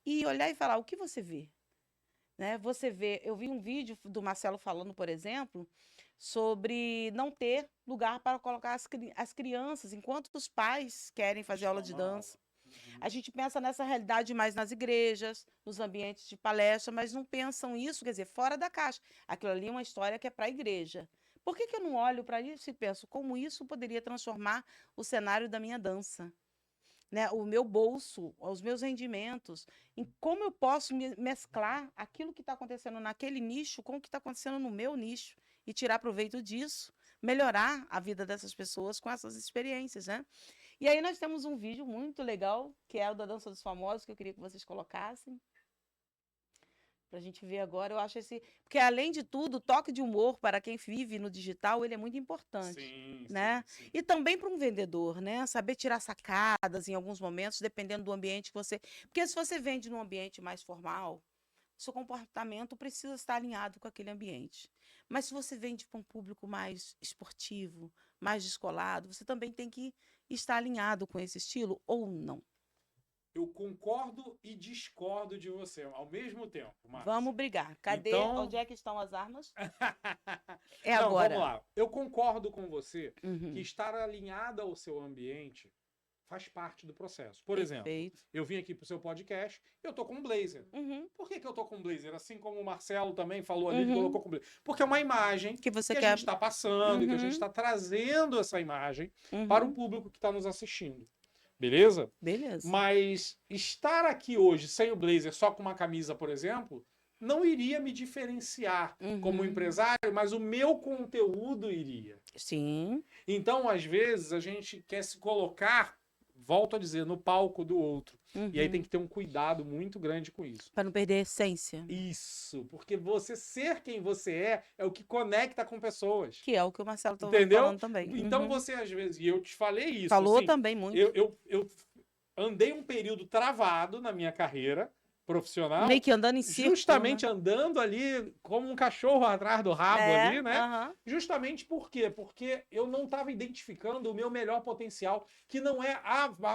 e olhar e falar, o que você vê? Né? Você vê, eu vi um vídeo do Marcelo falando, por exemplo, sobre não ter lugar para colocar as crianças, enquanto os pais querem fazer aula de dança. A gente pensa nessa realidade mais nas igrejas, nos ambientes de palestra, mas não pensam isso, quer dizer, fora da caixa. Aquilo ali é uma história que é para a igreja. Por que eu não olho para isso e penso como isso poderia transformar o cenário da minha dança? Né? O meu bolso, os meus rendimentos, em como eu posso mesclar aquilo que está acontecendo naquele nicho com o que está acontecendo no meu nicho e tirar proveito disso, melhorar a vida dessas pessoas com essas experiências, né? E aí nós temos um vídeo muito legal, que é o da Dança dos Famosos, que eu queria que vocês colocassem. Pra gente ver agora, eu acho esse... Porque, além de tudo, o toque de humor para quem vive no digital, ele é muito importante. Sim, Né? sim. E também para um vendedor, né? Saber tirar sacadas em alguns momentos, dependendo do ambiente que você... Porque se você vende num ambiente mais formal, seu comportamento precisa estar alinhado com aquele ambiente. Mas se você vende para um público mais esportivo, mais descolado, você também tem que estar alinhado com esse estilo ou não. Eu concordo e discordo de você ao mesmo tempo, Márcia. Vamos brigar. Cadê? Então- Onde é que estão as armas? É Não, agora. vamos lá. Eu concordo com você Uhum. que estar alinhada ao seu ambiente faz parte do processo. Por exemplo, Perfeito. eu vim aqui pro seu podcast, eu tô com um blazer. Uhum. Por que eu tô com um blazer? Assim como o Marcelo também falou ali, ele Uhum. colocou com blazer. Porque é uma imagem Que você que a quer. gente está passando, que a gente Uhum. está trazendo essa imagem Uhum. para o público que está nos assistindo. Beleza? Beleza. Mas estar aqui hoje sem o blazer, só com uma camisa, por exemplo, não iria me diferenciar como empresário, mas o meu conteúdo iria. Sim. Então, às vezes, a gente quer se colocar, volto a dizer, no palco do outro. E aí tem que ter um cuidado muito grande com isso. Para não perder a essência. Isso, porque você ser quem você é o que conecta com pessoas. Que é o que o Marcelo estava Entendeu? falando também. Então você, às vezes, e eu te falei isso. Falou assim, também muito. Eu andei um período travado na minha carreira profissional. Meio que andando em círculo, justamente andando ali como um cachorro atrás do rabo ali, né? aham. Justamente por quê? Porque eu não estava identificando o meu melhor potencial, que não é,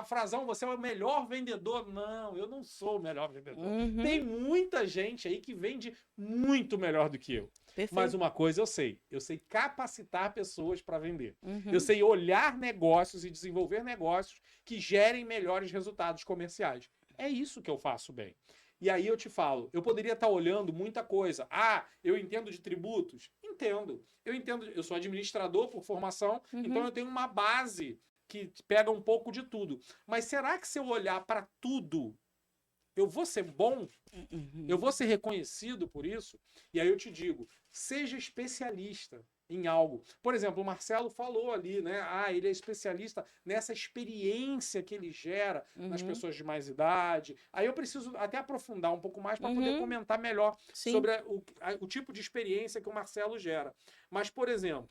Frazão, você é o melhor vendedor. Não, eu não sou o melhor vendedor. Tem muita gente aí que vende muito melhor do que eu. Perfeito. Mas uma coisa eu sei capacitar pessoas para vender. Eu sei olhar negócios e desenvolver negócios que gerem melhores resultados comerciais. É isso que eu faço bem. E aí eu te falo, eu poderia estar olhando muita coisa. Eu entendo de tributos? Entendo. Eu sou administrador por formação, então eu tenho uma base que pega um pouco de tudo. Mas será que se eu olhar para tudo, eu vou ser bom? Eu vou ser reconhecido por isso? E aí eu te digo, seja especialista em algo. Por exemplo, o Marcelo falou ali, né? Ele é especialista nessa experiência que ele gera nas pessoas de mais idade. Aí eu preciso até aprofundar um pouco mais para poder comentar melhor sobre o tipo de experiência que o Marcelo gera. Mas, por exemplo,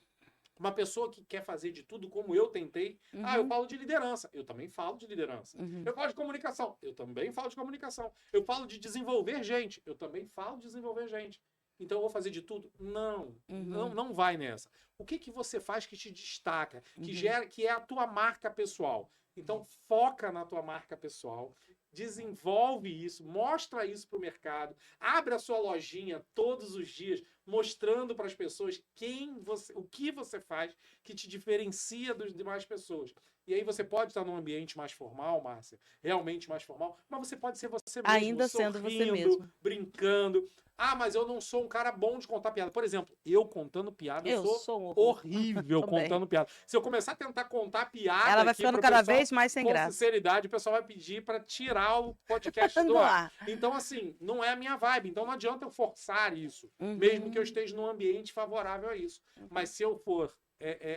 uma pessoa que quer fazer de tudo como eu tentei. Eu falo de liderança. Eu também falo de liderança. Eu falo de comunicação. Eu também falo de comunicação. Eu falo de desenvolver gente. Eu também falo de desenvolver gente. Então eu vou fazer de tudo? Não vai nessa. O que você faz que te destaca, que é a tua marca pessoal? Então foca na tua marca pessoal, desenvolve isso, mostra isso para o mercado, abre a sua lojinha todos os dias, mostrando para as pessoas o que você faz que te diferencia das demais pessoas. E aí você pode estar num ambiente mais formal, Márcia, realmente mais formal, mas você pode ser você mesmo, ainda sendo você mesmo, brincando. Mas eu não sou um cara bom de contar piada. Por exemplo, eu contando piada, eu sou horrível contando piada. Se eu começar a tentar contar piada, ela vai ficando cada vez mais sem graça. Com sinceridade, o pessoal vai pedir para tirar o podcast do ar. Então, assim, não é a minha vibe. Então, não adianta eu forçar isso, mesmo que eu esteja num ambiente favorável a isso. Mas se eu for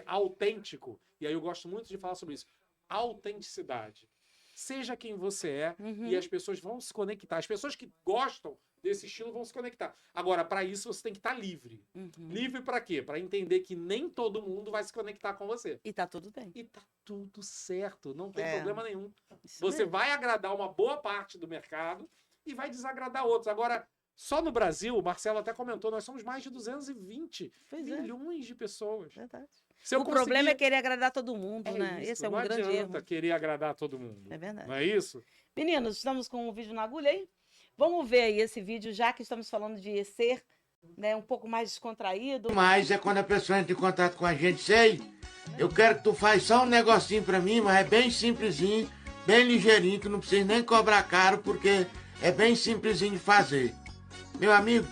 autêntico, e aí eu gosto muito de falar sobre isso, autenticidade. Seja quem você é e as pessoas vão se conectar. As pessoas que gostam desse estilo vão se conectar. Agora, para isso, você tem que estar livre. Livre para quê? Para entender que nem todo mundo vai se conectar com você. E tá tudo bem. E tá tudo certo. Não tem problema nenhum. Isso você mesmo. vai agradar uma boa parte do mercado e vai desagradar outros. Agora, só no Brasil, o Marcelo até comentou, nós somos mais de 220 milhões de pessoas. Verdade. O problema é querer agradar todo mundo, né? Isso, Esse é um não grande erro. adianta querer agradar todo mundo. É verdade. Não é isso? Meninos, estamos com um vídeo na agulha aí. Vamos ver aí esse vídeo, já que estamos falando de ser, né, um pouco mais descontraído. Mas é quando a pessoa entra em contato com a gente, eu quero que tu faça só um negocinho pra mim, mas é bem simplesinho, bem ligeirinho, tu não precisa nem cobrar caro, porque é bem simplesinho de fazer. Meu amigo,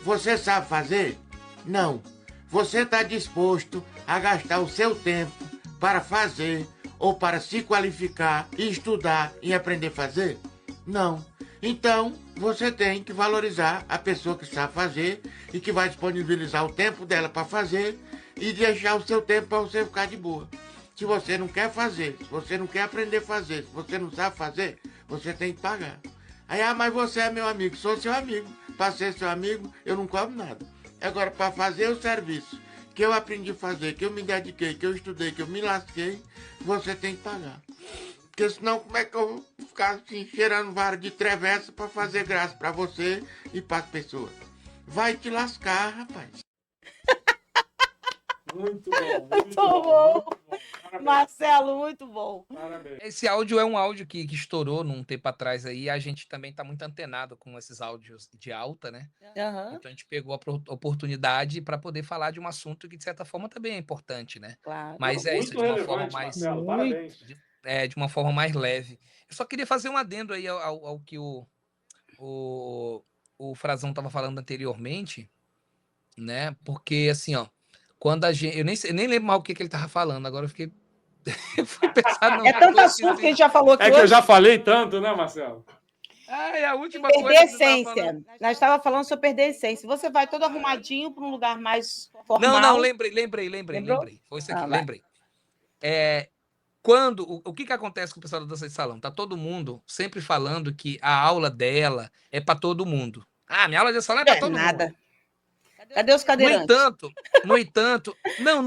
você sabe fazer? Não. Você está disposto a gastar o seu tempo para fazer ou para se qualificar, estudar e aprender a fazer? Não. Então, você tem que valorizar a pessoa que sabe fazer e que vai disponibilizar o tempo dela para fazer e deixar o seu tempo para você ficar de boa. Se você não quer fazer, se você não quer aprender a fazer, se você não sabe fazer, você tem que pagar. Aí, mas você é meu amigo, sou seu amigo. Para ser seu amigo, eu não cobro nada. Agora, para fazer o serviço que eu aprendi a fazer, que eu me dediquei, que eu estudei, que eu me lasquei, você tem que pagar. Porque senão, como é que eu vou ficar assim, cheirando vara de travessa para fazer graça para você e para as pessoas? Vai te lascar, rapaz. Muito bom. Muito bom. Marcelo, muito bom. Parabéns. Esse áudio é um áudio que estourou num tempo atrás aí, e a gente também está muito antenado com esses áudios de alta, né? Então a gente pegou a oportunidade para poder falar de um assunto que, de certa forma, também é importante, né? Claro. Mas é isso, de uma forma mais... Marcelo, parabéns. De uma forma mais leve. Eu só queria fazer um adendo aí ao que o Frazão estava falando anteriormente, né? Porque, assim, ó, quando a gente... Eu nem lembro mal o que ele estava falando, agora eu fiquei... eu fui pensar... É tanto assunto que a gente já falou aqui hoje. Que eu já falei tanto, né, Marcelo? Ah, e a última Perder a coisa que você tava essência. falando. Nós estávamos falando sobre perder a essência. Você vai todo arrumadinho para um lugar mais Não, formal. Lembrou? Foi isso aqui, Vai. lembrei. É, quando o que acontece com o pessoal da dança de salão? Tá todo mundo sempre falando que a aula dela é para todo mundo. Ah, minha aula de salão é para todo Nada. mundo. Cadê os No cadeirantes?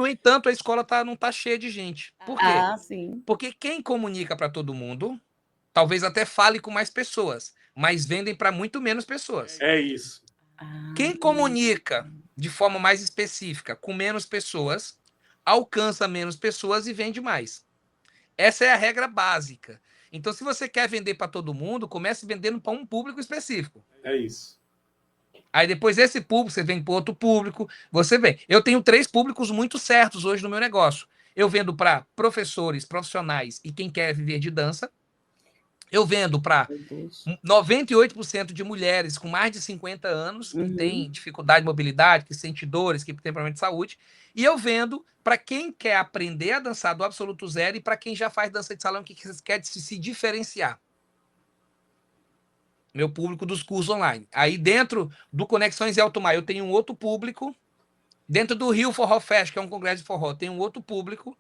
entanto, a escola não tá cheia de gente. Por quê? Ah, sim. Porque quem comunica para todo mundo, talvez até fale com mais pessoas, mas vendem para muito menos pessoas. É isso. Quem comunica de forma mais específica com menos pessoas, alcança menos pessoas e vende mais. Essa é a regra básica. Então, se você quer vender para todo mundo, comece vendendo para um público específico. É isso. Aí depois esse público, você vende para outro público, você vende. Eu tenho 3 públicos muito certos hoje no meu negócio. Eu vendo para professores, profissionais e quem quer viver de dança. Eu vendo para 98% de mulheres com mais de 50 anos, que têm dificuldade de mobilidade, que sentem dores, que têm problema de saúde. E eu vendo para quem quer aprender a dançar do absoluto zero e para quem já faz dança de salão, que quer se diferenciar. Meu público dos cursos online. Aí dentro do Conexões e Alto Mar, eu tenho um outro público. Dentro do Rio Forró Fest, que é um congresso de forró, tem um outro público.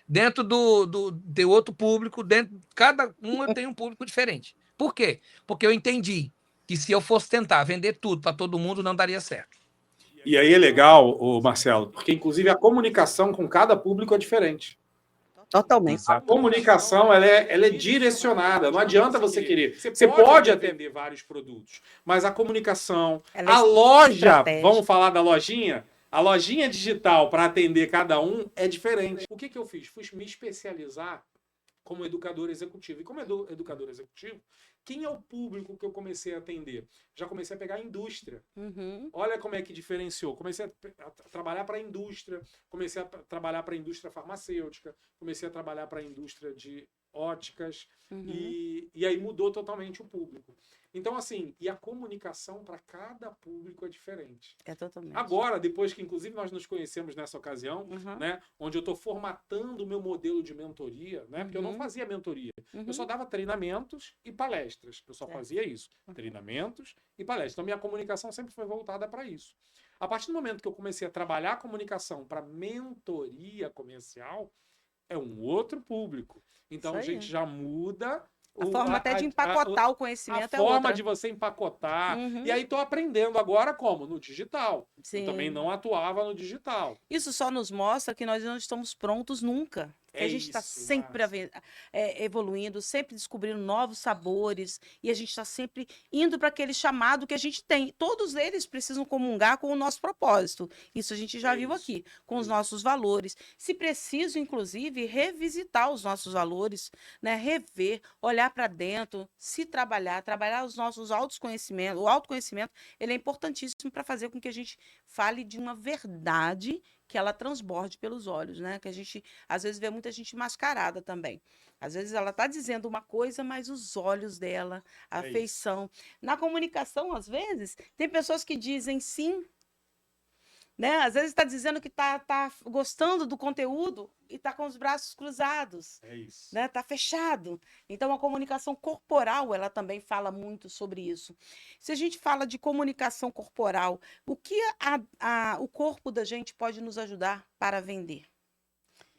Dentro de outro público, cada um eu tenho um público diferente. Por quê? Porque eu entendi que se eu fosse tentar vender tudo para todo mundo, não daria certo. E aí é legal, Marcelo, porque inclusive a comunicação com cada público é diferente. Totalmente. A comunicação ela é direcionada. Não adianta você querer. Você pode atender vários produtos, mas a comunicação, a loja, vamos falar da lojinha? A lojinha digital para atender cada um é diferente. O que eu fiz? Fui me especializar como educador executivo. E como educador executivo, quem é o público que eu comecei a atender? Já comecei a pegar a indústria. Olha como é que diferenciou. Comecei a trabalhar para a indústria, comecei a trabalhar para a indústria farmacêutica, comecei a trabalhar para a indústria de óticas, e aí mudou totalmente o público. Então, assim, e a comunicação para cada público é diferente. É totalmente. Agora, depois que, inclusive, nós nos conhecemos nessa ocasião, né, onde eu estou formatando o meu modelo de mentoria, né, porque eu não fazia mentoria. Eu só dava treinamentos e palestras. Eu só fazia isso. Treinamentos e palestras. Então, minha comunicação sempre foi voltada para isso. A partir do momento que eu comecei a trabalhar a comunicação para mentoria comercial, é um outro público. Então, a gente já muda... A forma até de empacotar o conhecimento é outra. A forma de você empacotar. E aí estou aprendendo agora como? No digital. Sim. Eu também não atuava no digital. Isso só nos mostra que nós não estamos prontos nunca. Que a gente está sempre evoluindo, sempre descobrindo novos sabores, e a gente está sempre indo para aquele chamado que a gente tem. Todos eles precisam comungar com o nosso propósito. Isso a gente já viu aqui, com os nossos valores. Se preciso, inclusive, revisitar os nossos valores, né? Rever, olhar para dentro, se trabalhar os nossos autoconhecimentos. O autoconhecimento ele é importantíssimo para fazer com que a gente fale de uma verdade que ela transborde pelos olhos, né? Que a gente, às vezes, vê muita gente mascarada também. Às vezes ela está dizendo uma coisa, mas os olhos dela, a afeição. Na comunicação, às vezes, tem pessoas que dizem sim, né? Às vezes está dizendo que tá gostando do conteúdo e está com os braços cruzados. É isso. Né? Tá fechado. Então, a comunicação corporal, ela também fala muito sobre isso. Se a gente fala de comunicação corporal, o que o corpo da gente pode nos ajudar para vender?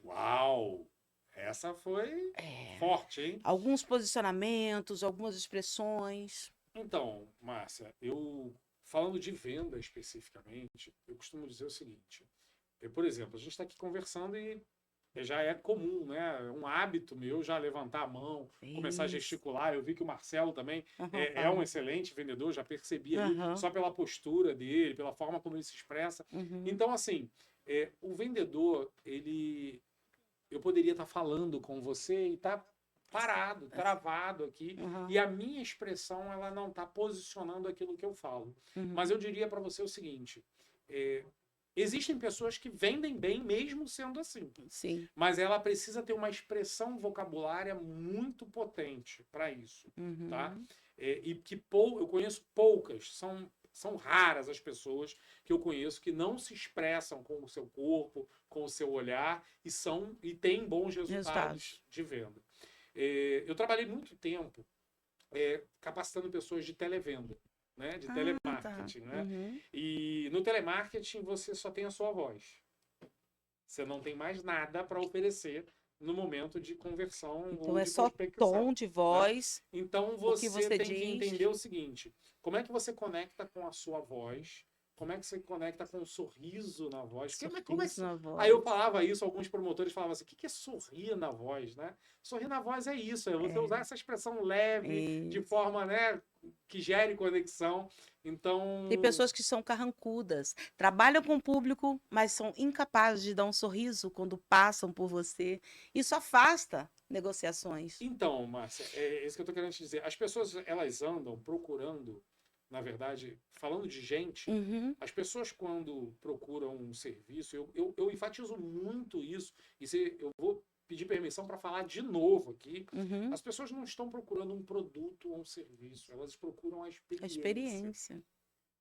Uau! Essa foi forte, hein? Alguns posicionamentos, algumas expressões. Então, Márcia, falando de venda especificamente, eu costumo dizer o seguinte. Por exemplo, a gente está aqui conversando e já é comum, né? É um hábito meu já levantar a mão, começar a gesticular. Eu vi que o Marcelo também é um excelente vendedor, já percebi ali, só pela postura dele, pela forma como ele se expressa. Então, assim, o vendedor, eu poderia estar falando com você e estar parado, travado aqui, e a minha expressão ela não está posicionando aquilo que eu falo. Mas eu diria para você o seguinte, existem pessoas que vendem bem mesmo sendo assim. Sim. Mas ela precisa ter uma expressão vocabulária muito potente para isso. Tá? E que eu conheço poucas, são raras as pessoas que eu conheço que não se expressam com o seu corpo, com o seu olhar e têm bons resultados de venda. Eu trabalhei muito tempo capacitando pessoas de televenda, né? De Tá. telemarketing, né? Uhum. E no telemarketing você só tem a sua voz. Você não tem mais nada para oferecer no momento de conversão Então ou é de só prospecção. tom de voz, Então o que você você tem que diz. entender o seguinte: como é que você conecta com a sua voz? Como é que você conecta com o sorriso na voz? Como é que Sorriso na voz. Aí eu falava isso, alguns promotores falavam assim: o que é sorrir na voz, né? Sorrir na voz é isso, é você usar essa expressão leve, de Isso. forma, né, que gere conexão. Então, Tem pessoas que são carrancudas, trabalham com o público, mas são incapazes de dar um sorriso quando passam por você. Isso afasta negociações. então, Márcia, é isso que eu estou querendo te dizer. As pessoas, elas andam procurando, na verdade, falando de gente, Uhum, as pessoas quando procuram um serviço, eu enfatizo muito isso, e eu vou pedir permissão para falar de novo aqui, uhum. as pessoas não estão procurando um produto ou um serviço, elas procuram a A experiência. experiência.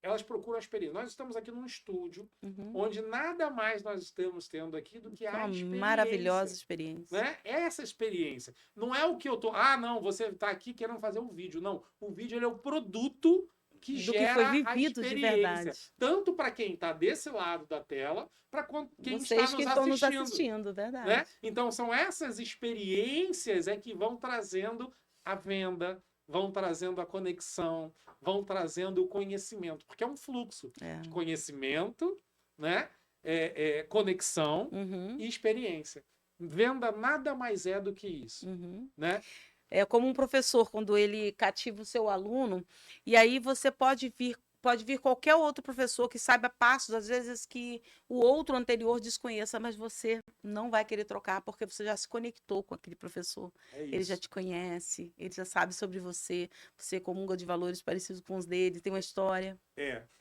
Elas procuram a experiência. Nós estamos aqui num estúdio, Uhum. onde nada mais nós estamos tendo aqui do que a Uma experiência. maravilhosa experiência. Né? Essa experiência. Não é o que eu tô. Ah, não, você está aqui querendo fazer um vídeo. Não. O vídeo ele é o produto que Do que gera foi a vivido de experiência. verdade. Tanto para quem está desse lado da tela, para quem Vocês está que nos estão nos assistindo. assistindo, verdade. Né? Então, são essas experiências que vão trazendo a venda, vão trazendo a conexão, vão trazendo o conhecimento. Porque é um fluxo É. de conhecimento, né? Conexão Uhum, e experiência. Venda nada mais é do que isso, uhum. né? É como um professor, quando ele cativa o seu aluno, e aí você pode vir qualquer outro professor que saiba passos, às vezes que o outro anterior desconheça, mas você não vai querer trocar porque você já se conectou com aquele professor. É Ele já isso. te conhece, ele já sabe sobre você, você comunga de valores parecidos com os dele, tem uma história.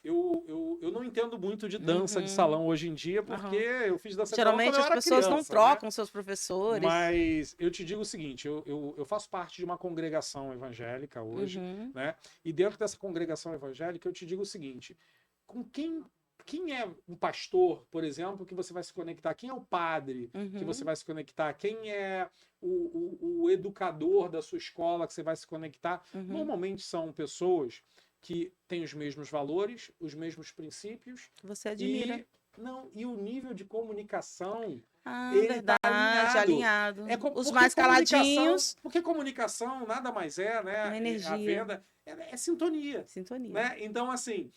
Eu não entendo muito de dança de Uhum, salão hoje em dia, porque aham. eu fiz dança de salão quando Geralmente eu as era pessoas não criança, né? trocam seus professores. Mas eu te digo o seguinte, eu faço parte de uma congregação evangélica hoje, Uhum, né? E dentro dessa congregação evangélica, eu te digo o seguinte, com quem é um pastor, por exemplo, que você vai se conectar? Quem é o padre que você uhum, vai se conectar? Quem é o educador da sua escola que você vai se conectar? uhum. Normalmente são pessoas que têm os mesmos valores, os mesmos princípios Você admira. e o nível de comunicação Ah, ele tá verdade, alinhado. alinhado. Os Porque mais comunicação, caladinhos, porque comunicação nada mais é, uma né? A energia, venda é sintonia. sintonia. Né? Então, assim,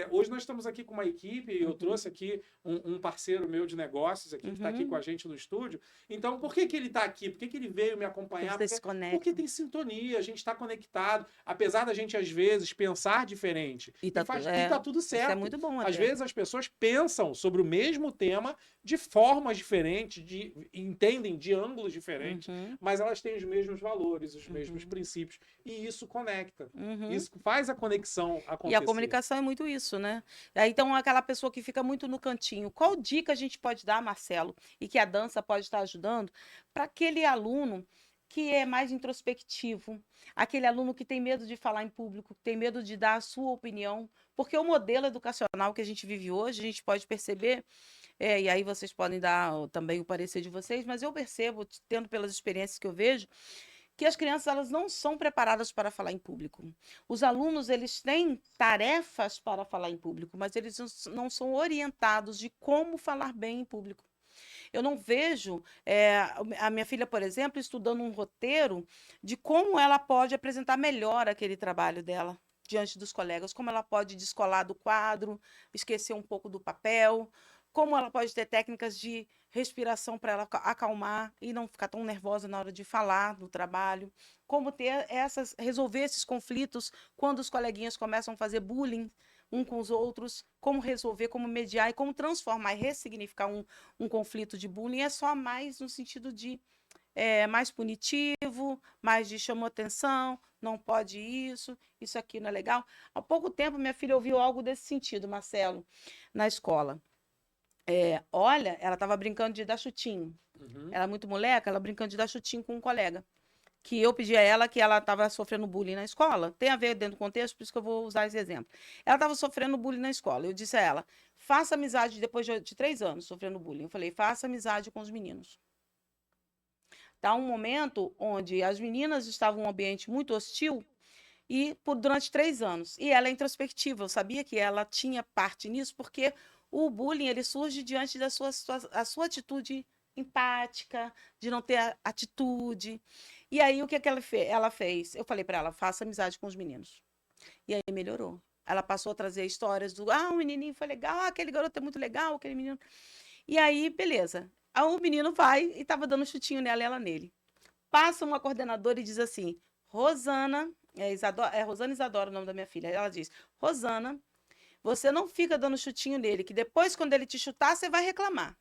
hoje nós estamos aqui com uma equipe, eu Uhum. trouxe aqui um parceiro meu de negócios aqui, que está aqui Uhum. com a gente no estúdio. Então, por que ele está aqui? Por que ele veio me acompanhar? Porque você se Porque conecta. tem sintonia, a gente está conectado. Apesar da gente, às vezes, pensar diferente. E tá, E tá tudo isso é certo. muito bom Às até. vezes as pessoas pensam sobre o mesmo tema de formas diferentes, entendem de ângulos diferentes, Uhum, mas elas têm os mesmos valores, os mesmos uhum, princípios. E isso conecta. uhum. Isso faz a conexão E a acontecer. comunicação é muito isso, né? Aí, então, aquela pessoa que fica muito no cantinho, qual dica a gente pode dar, Marcelo, e que a dança pode estar ajudando, para aquele aluno que é mais introspectivo, aquele aluno que tem medo de falar em público, que tem medo de dar a sua opinião, porque o modelo educacional que a gente vive hoje, a gente pode perceber, e aí vocês podem dar também o parecer de vocês, mas eu percebo, tendo pelas experiências que eu vejo, que as crianças elas não são preparadas para falar em público. Os alunos eles têm tarefas para falar em público, mas eles não são orientados de como falar bem em público. Eu não vejo a minha filha, por exemplo, estudando um roteiro de como ela pode apresentar melhor aquele trabalho dela diante dos colegas, como ela pode descolar do quadro, esquecer um pouco do papel, como ela pode ter técnicas de respiração para ela acalmar e não ficar tão nervosa na hora de falar no trabalho, como resolver esses conflitos quando os coleguinhas começam a fazer bullying um com os outros, como resolver, como mediar e como transformar e ressignificar um conflito de bullying é só mais no sentido de mais punitivo, mais de chamou atenção, não pode isso aqui não é legal. Há pouco tempo minha filha ouviu algo desse sentido, Marcelo, na escola. Olha, ela estava brincando de dar chutinho. Uhum. Ela é muito moleca, ela brincando de dar chutinho com um colega. Que eu pedi a ela que ela estava sofrendo bullying na escola. Tem a ver dentro do contexto, por isso que eu vou usar esse exemplo. Ela estava sofrendo bullying na escola. Eu disse a ela, faça amizade depois de 3 anos sofrendo bullying. Eu falei, faça amizade com os meninos. Tá um momento onde as meninas estavam em um ambiente muito hostil, e durante 3 anos. E ela é introspectiva, eu sabia que ela tinha parte nisso, porque o bullying ele surge diante da a sua atitude empática, de não ter atitude. E aí o que, que ela fez? Eu falei para ela, faça amizade com os meninos. E aí melhorou. Ela passou a trazer histórias do, o menininho foi legal, aquele garoto é muito legal, aquele menino. E aí, beleza. Aí o menino vai e tava dando um chutinho nela e ela nele. Passa uma coordenadora e diz assim: Rosana, Rosana Isadora o nome da minha filha. Ela diz: Rosana, você não fica dando chutinho nele, que depois, quando ele te chutar, você vai reclamar.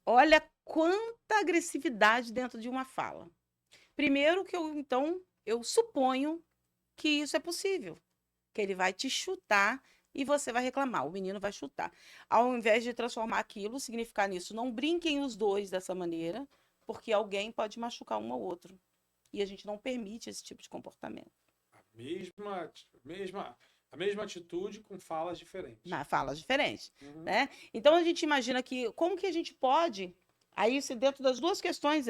Olha quanta agressividade dentro de uma fala. Primeiro que eu suponho que isso é possível, que ele vai te chutar e você vai reclamar, o menino vai chutar. Ao invés de transformar aquilo, significar nisso, não brinquem os dois dessa maneira, porque alguém pode machucar um ao outro. E a gente não permite esse tipo de comportamento. A mesma atitude com falas diferentes. Falas diferentes, né? Então a gente imagina que como que a gente pode, aí se dentro das duas questões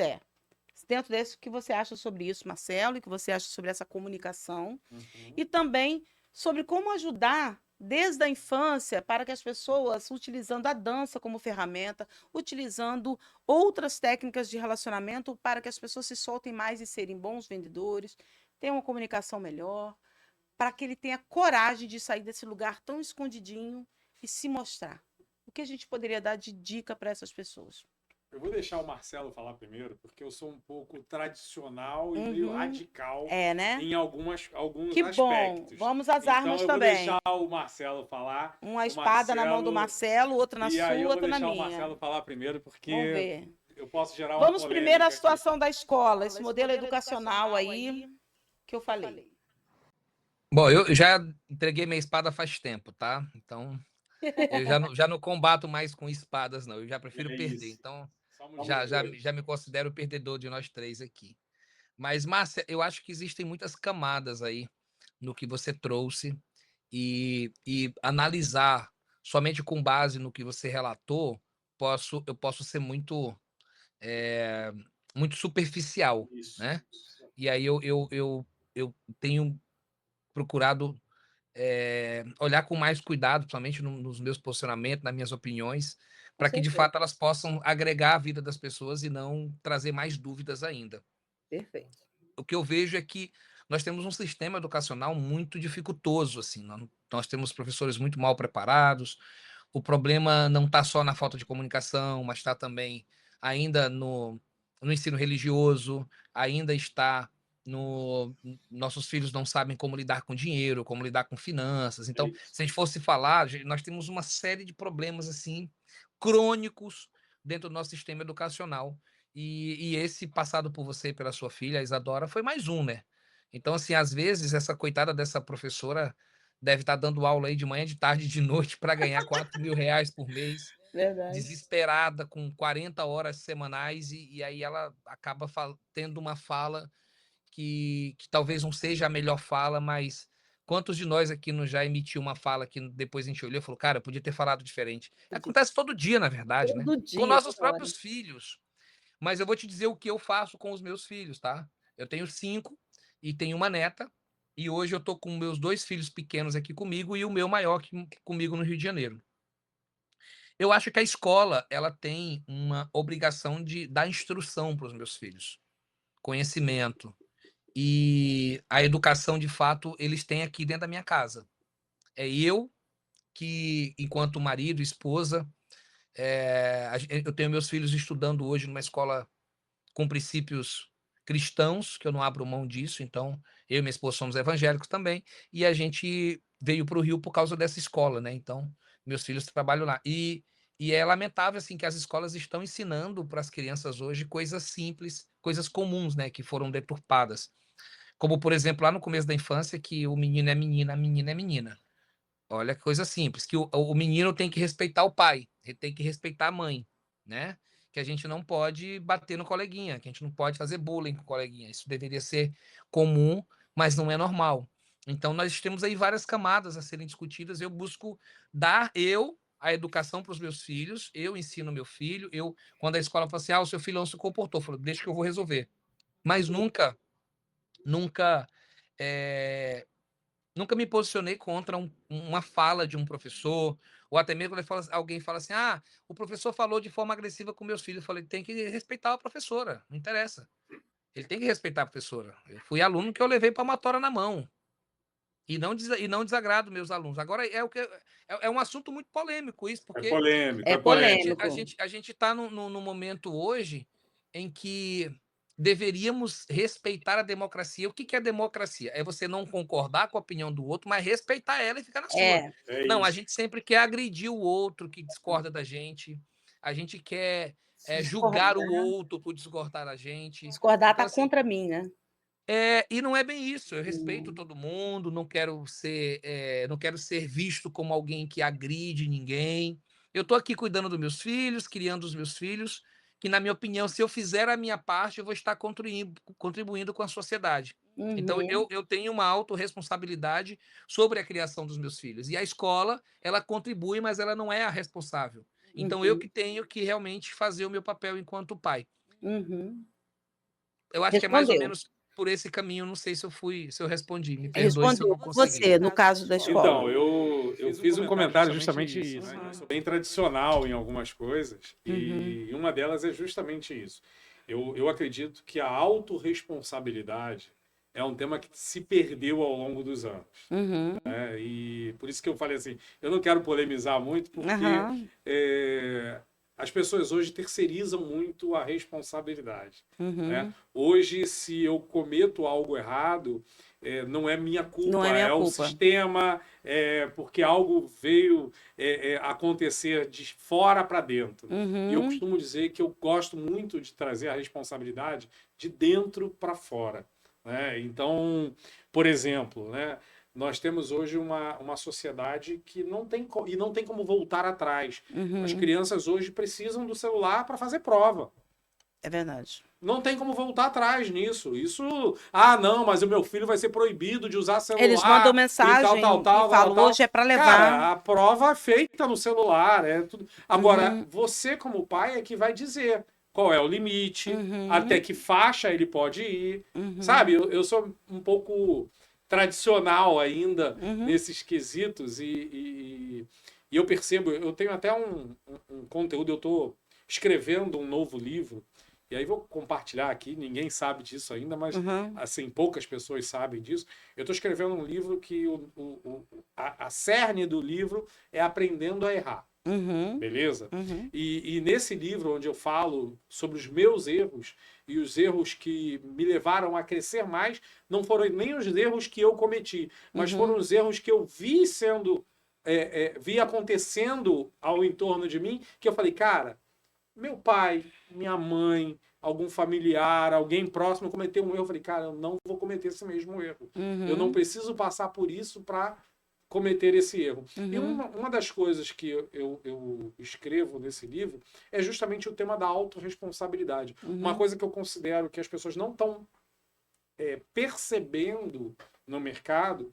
dentro desse, o que você acha sobre isso, Marcelo, e o que você acha sobre essa comunicação, e também sobre como ajudar desde a infância para que as pessoas, utilizando a dança como ferramenta, utilizando outras técnicas de relacionamento para que as pessoas se soltem mais e serem bons vendedores, tenham uma comunicação melhor, para que ele tenha coragem de sair desse lugar tão escondidinho e se mostrar. O que a gente poderia dar de dica para essas pessoas? Eu vou deixar o Marcelo falar primeiro, porque eu sou um pouco tradicional e meio radical né? em alguns que aspectos. Bom. Vamos às armas também. Eu vou deixar o Marcelo falar. Uma espada na mão do Marcelo, outra na sua, outra na minha. E aí eu vou deixar o Marcelo falar primeiro, porque vamos ver. Eu posso gerar uma Vamos primeiro à situação aqui. Da escola, esse modelo educacional aí que eu falei. Bom, eu já entreguei minha espada faz tempo, tá? Então, eu já não combato mais com espadas, não. Eu já prefiro perder. Então, já me considero o perdedor de nós três aqui. Mas, Márcia, eu acho que existem muitas camadas aí no que você trouxe e analisar somente com base no que você relatou, eu posso ser muito superficial, né? E aí eu tenho procurado olhar com mais cuidado, principalmente nos meus posicionamentos, nas minhas opiniões, para que de fato elas possam agregar a vida das pessoas e não trazer mais dúvidas ainda. Perfeito. O que eu vejo é que nós temos um sistema educacional muito dificultoso, assim, nós temos professores muito mal preparados, o problema não está só na falta de comunicação, mas está também ainda no ensino religioso, ainda está nossos filhos não sabem como lidar com dinheiro, como lidar com finanças. Então, se a gente fosse falar, nós temos uma série de problemas assim crônicos dentro do nosso sistema educacional. E esse passado por você e pela sua filha, a Isadora, foi mais um, né? Então, assim, às vezes, essa coitada dessa professora deve estar dando aula aí de manhã, de tarde e de noite para ganhar R$ 4.000 por mês. Verdade. Desesperada, com 40 horas semanais, e aí ela acaba tendo uma fala que talvez não seja a melhor fala, mas quantos de nós aqui não já emitiu uma fala que depois a gente olhou e falou, cara, eu podia ter falado diferente. Acontece todo dia, na verdade, né? Com nossos próprios filhos. Mas eu vou te dizer o que eu faço com os meus filhos, tá? Eu tenho 5 e tenho uma neta, e hoje eu tô com meus 2 filhos pequenos aqui comigo e o meu maior comigo no Rio de Janeiro. Eu acho que a escola, ela tem uma obrigação de dar instrução para os meus filhos, conhecimento, e a educação, de fato, eles têm aqui dentro da minha casa. É eu que, enquanto marido, esposa, eu tenho meus filhos estudando hoje numa escola com princípios cristãos, que eu não abro mão disso, então eu e minha esposa somos evangélicos também, e a gente veio para o Rio por causa dessa escola, né? Então, meus filhos trabalham lá. E é lamentável, assim, que as escolas estão ensinando para as crianças hoje coisas simples, coisas comuns, né? Que foram deturpadas. Como, por exemplo, lá no começo da infância, que o menino é menina, a menina é menina. Olha que coisa simples, que o menino tem que respeitar o pai, ele tem que respeitar a mãe, né? Que a gente não pode bater no coleguinha, que a gente não pode fazer bullying com o coleguinha. Isso deveria ser comum, mas não é normal. Então, nós temos aí várias camadas a serem discutidas. Eu busco dar a educação para os meus filhos, eu ensino meu filho, quando a escola fala assim, o seu filho não se comportou, eu falo, deixa que eu vou resolver. Mas nunca nunca me posicionei contra uma fala de um professor, ou até mesmo quando alguém fala assim, o professor falou de forma agressiva com meus filhos. Eu falei, tem que respeitar a professora, não interessa. Ele tem que respeitar a professora. Eu fui aluno que eu levei palmatória na mão. E não desagrado meus alunos. Agora, é um assunto muito polêmico isso, É porque polêmico, É é polêmico. polêmico. a gente está no momento hoje em que deveríamos respeitar a democracia. O que é democracia? É você não concordar com a opinião do outro, mas respeitar ela e ficar na sua. É, É Não, a isso. gente sempre quer agredir o outro que discorda da gente. A gente quer julgar o discordar. outro por discordar da gente. Discordar Então, tá assim, contra mim, né? e não é bem isso. Eu respeito Hum. todo mundo, não quero ser visto como alguém que agride ninguém. Eu estou aqui cuidando dos meus filhos, criando os meus filhos, que, na minha opinião, se eu fizer a minha parte, eu vou estar contribuindo com a sociedade. Então, Uhum. eu tenho uma autorresponsabilidade sobre a criação dos meus filhos. E a escola, ela contribui, mas ela não é a responsável. Então, eu que Uhum. tenho que realmente fazer o meu papel enquanto pai. Uhum. Eu acho que é mais ou Respondeu. menos por esse caminho. Não sei se eu respondi. Me perdoe se eu Respondeu. não E consegui. você, no caso da escola? Então, eu fiz um comentário justamente isso, né? Uhum. Eu sou bem tradicional em algumas coisas, Uhum. e uma delas é justamente isso. Eu acredito que a autorresponsabilidade é um tema que se perdeu ao longo dos anos. Uhum. Né? E por isso que eu falei assim, eu não quero polemizar muito, porque Aham. as pessoas hoje terceirizam muito a responsabilidade. Né? Uhum. Hoje, se eu cometo algo errado, não é minha Não culpa, é minha é o culpa. sistema, porque algo veio acontecer de fora para dentro. E eu Uhum. costumo dizer que eu gosto muito de trazer a responsabilidade de dentro para fora. Né? Então, por exemplo, né, nós temos hoje uma sociedade que não tem como voltar atrás. As Uhum. crianças hoje precisam do celular para fazer prova. É verdade. Não tem como voltar atrás nisso. Isso, não, mas o meu filho vai ser proibido de usar Eles mandam celular e mensagem e falam, tal. hoje é para levar. Cara, a prova é feita no celular, é tudo. Agora, Uhum. você como pai é que vai dizer qual é o limite, Uhum. até que faixa ele pode ir. Uhum. Sabe, eu sou um pouco tradicional ainda Uhum. nesses quesitos e eu percebo, eu tenho até um conteúdo, eu estou escrevendo um novo livro. E aí vou compartilhar aqui, ninguém sabe disso ainda, mas Uhum. assim, poucas pessoas sabem disso. Eu estou escrevendo um livro que a cerne do livro é aprendendo a errar. Uhum. Beleza? Uhum. E nesse livro, onde eu falo sobre os meus erros e os erros que me levaram a crescer mais, não foram nem os erros que eu cometi, mas Uhum. foram os erros que eu vi vi acontecendo ao entorno de mim, que eu falei, cara, meu pai, minha mãe, algum familiar, alguém próximo cometeu um erro. Eu falei, cara, eu não vou cometer esse mesmo erro. Uhum. Eu não preciso passar por isso para cometer esse erro. Uhum. E uma das coisas que eu escrevo nesse livro é justamente o tema da autorresponsabilidade. Uhum. Uma coisa que eu considero que as pessoas não estão percebendo no mercado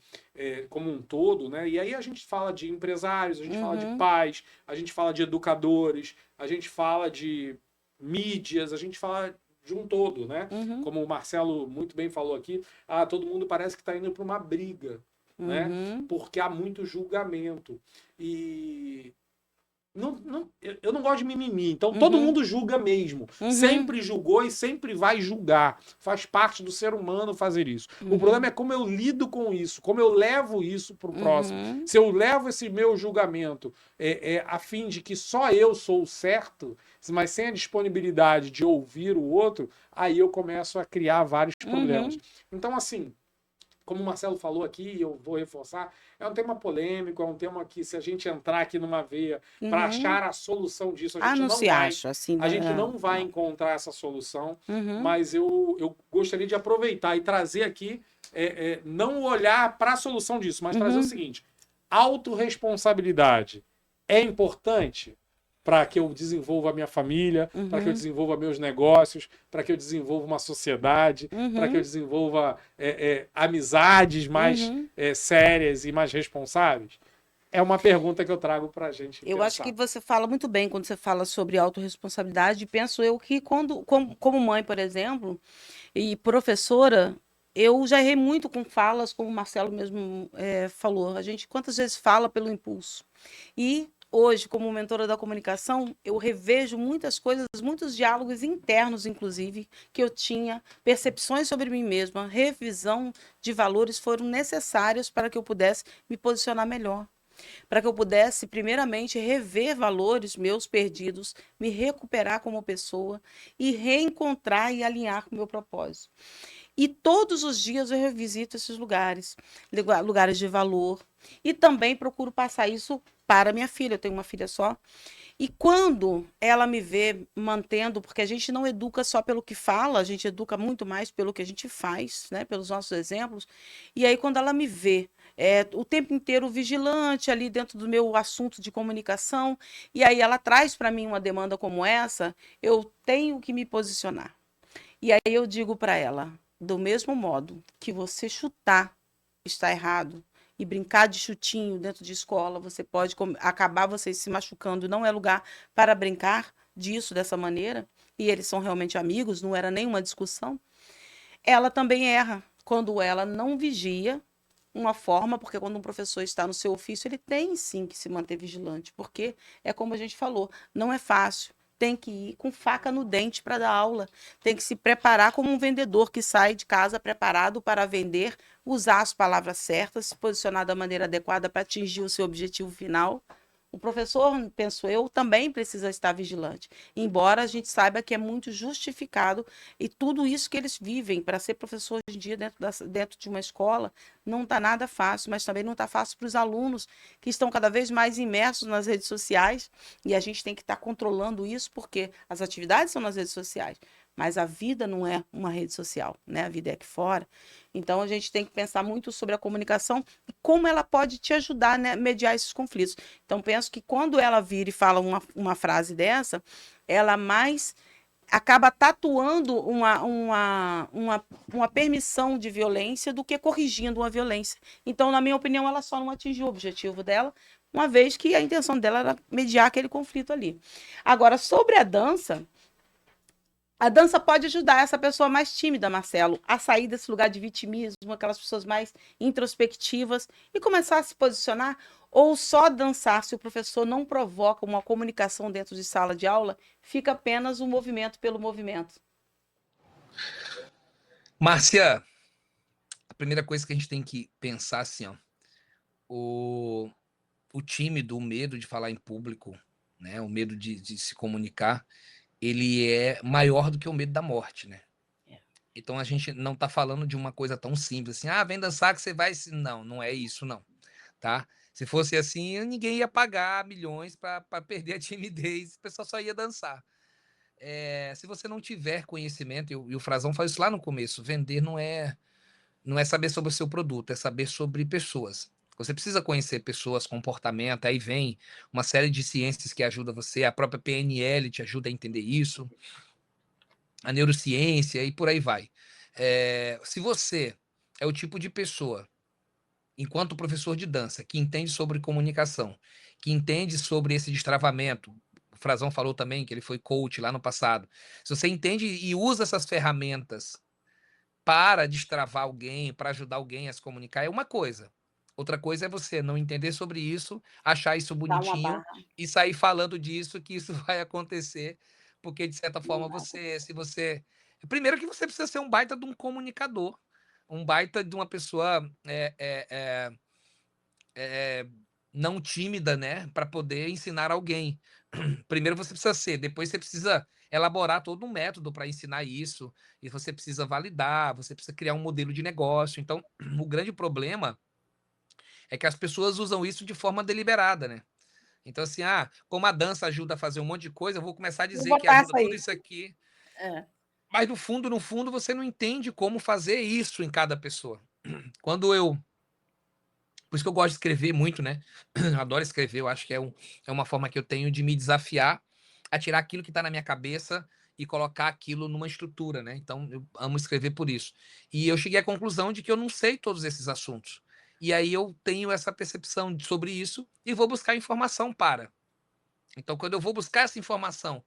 como um todo, né? E aí a gente fala de empresários, a gente fala de pais, a gente fala de educadores, a gente fala de mídias, a gente fala de um todo, né? Uhum. Como o Marcelo muito bem falou aqui, todo mundo parece que está indo para uma briga, né? Uhum. Porque há muito julgamento. E eu não gosto de mimimi, então todo mundo julga mesmo. Uhum. Sempre julgou e sempre vai julgar. Faz parte do ser humano fazer isso. O problema é como eu lido com isso, como eu levo isso para o próximo. Uhum. Se eu levo esse meu julgamento a fim de que só eu sou o certo, mas sem a disponibilidade de ouvir o outro, aí eu começo a criar vários problemas. Então, assim, como o Marcelo falou aqui, eu vou reforçar, é um tema polêmico, é um tema que, se a gente entrar aqui numa veia para achar a solução disso, a gente não vai encontrar essa solução, mas eu gostaria de aproveitar e trazer aqui, não olhar para a solução disso, mas trazer o seguinte: autorresponsabilidade é importante para que eu desenvolva a minha família, para que eu desenvolva meus negócios, para que eu desenvolva uma sociedade, para que eu desenvolva amizades mais sérias e mais responsáveis? É uma pergunta que eu trago para a gente Eu pensar. acho que você fala muito bem quando você fala sobre autorresponsabilidade. Penso eu que como mãe, por exemplo, e professora, eu já errei muito com falas, como o Marcelo mesmo falou. A gente quantas vezes fala pelo impulso? E hoje, como mentora da comunicação, eu revejo muitas coisas, muitos diálogos internos, inclusive, que eu tinha, percepções sobre mim mesma, revisão de valores foram necessárias para que eu pudesse me posicionar melhor. Para que eu pudesse, primeiramente, rever valores meus perdidos, me recuperar como pessoa e reencontrar e alinhar com o meu propósito. E todos os dias eu revisito esses lugares, lugares de valor. E também procuro passar isso para minha filha. Eu tenho uma filha só. E quando ela me vê mantendo, porque a gente não educa só pelo que fala, a gente educa muito mais pelo que a gente faz, né? Pelos nossos exemplos. E aí, quando ela me vê o tempo inteiro vigilante ali dentro do meu assunto de comunicação, e aí ela traz para mim uma demanda como essa, eu tenho que me posicionar. E aí eu digo para ela, do mesmo modo que você chutar está errado e brincar de chutinho dentro de escola, você pode acabar você se machucando, não é lugar para brincar disso dessa maneira, e eles são realmente amigos, não era nenhuma discussão. Ela também erra quando ela não vigia uma forma, porque quando um professor está no seu ofício, ele tem sim que se manter vigilante, porque é como a gente falou, não é fácil. Tem que ir com faca no dente para dar aula, tem que se preparar como um vendedor que sai de casa preparado para vender, usar as palavras certas, se posicionar da maneira adequada para atingir o seu objetivo final. O professor, penso eu, também precisa estar vigilante, embora a gente saiba que é muito justificado e tudo isso que eles vivem para ser professor hoje em dia dentro de uma escola não está nada fácil, mas também não está fácil para os alunos que estão cada vez mais imersos nas redes sociais e a gente tem que estar controlando isso porque as atividades são nas redes sociais, mas a vida não é uma rede social, né? A vida é aqui fora. Então a gente tem que pensar muito sobre a comunicação e como ela pode te ajudar, né, a mediar esses conflitos. Então, penso que quando ela vira e fala uma frase dessa, ela mais acaba tatuando uma permissão de violência do que corrigindo uma violência. Então, na minha opinião, ela só não atingiu o objetivo dela, uma vez que a intenção dela era mediar aquele conflito ali. Agora, sobre a dança pode ajudar essa pessoa mais tímida, Marcelo, a sair desse lugar de vitimismo, aquelas pessoas mais introspectivas e começar a se posicionar, ou só dançar se o professor não provoca uma comunicação dentro de sala de aula, fica apenas um movimento pelo movimento. Márcia, a primeira coisa que a gente tem que pensar assim, ó, o tímido, o medo de falar em público, né, o medo de se comunicar, ele é maior do que o medo da morte, né? Então a gente não está falando de uma coisa tão simples assim, vem dançar que você vai. Não, não é isso, não. Tá? Se fosse assim, ninguém ia pagar milhões para perder a timidez, o pessoal só ia dançar. Se você não tiver conhecimento, e o Frazão faz isso lá no começo, vender não é saber sobre o seu produto, é saber sobre pessoas. Você precisa conhecer pessoas, comportamento, aí vem uma série de ciências que ajuda você, a própria PNL te ajuda a entender isso, a neurociência e por aí vai. Se você é o tipo de pessoa, enquanto professor de dança, que entende sobre comunicação, que entende sobre esse destravamento, o Frazão falou também que ele foi coach lá no passado. Se você entende e usa essas ferramentas para destravar alguém, para ajudar alguém a se comunicar, é uma coisa. Outra coisa é você não entender sobre isso, achar isso Dá uma bonitinho barra. e sair falando disso, que isso vai acontecer, porque de certa forma primeiro que você precisa ser um baita de um comunicador, um baita de uma pessoa não tímida, né, para poder ensinar alguém. Primeiro você precisa ser, depois você precisa elaborar todo um método para ensinar isso, e você precisa validar, você precisa criar um modelo de negócio. Então, o grande problema é que as pessoas usam isso de forma deliberada, né? Então, assim, como a dança ajuda a fazer um monte de coisa, eu vou começar a Vou dizer que botar ajuda essa tudo aí. isso aqui, É. mas no fundo, você não entende como fazer isso em cada pessoa. Quando eu Por isso que eu gosto de escrever muito, né? Eu adoro escrever, eu acho que é uma forma que eu tenho de me desafiar a tirar aquilo que está na minha cabeça e colocar aquilo numa estrutura, né? Então, eu amo escrever por isso. E eu cheguei à conclusão de que eu não sei todos esses assuntos. E aí eu tenho essa percepção sobre isso e vou buscar informação para. Então, quando eu vou buscar essa informação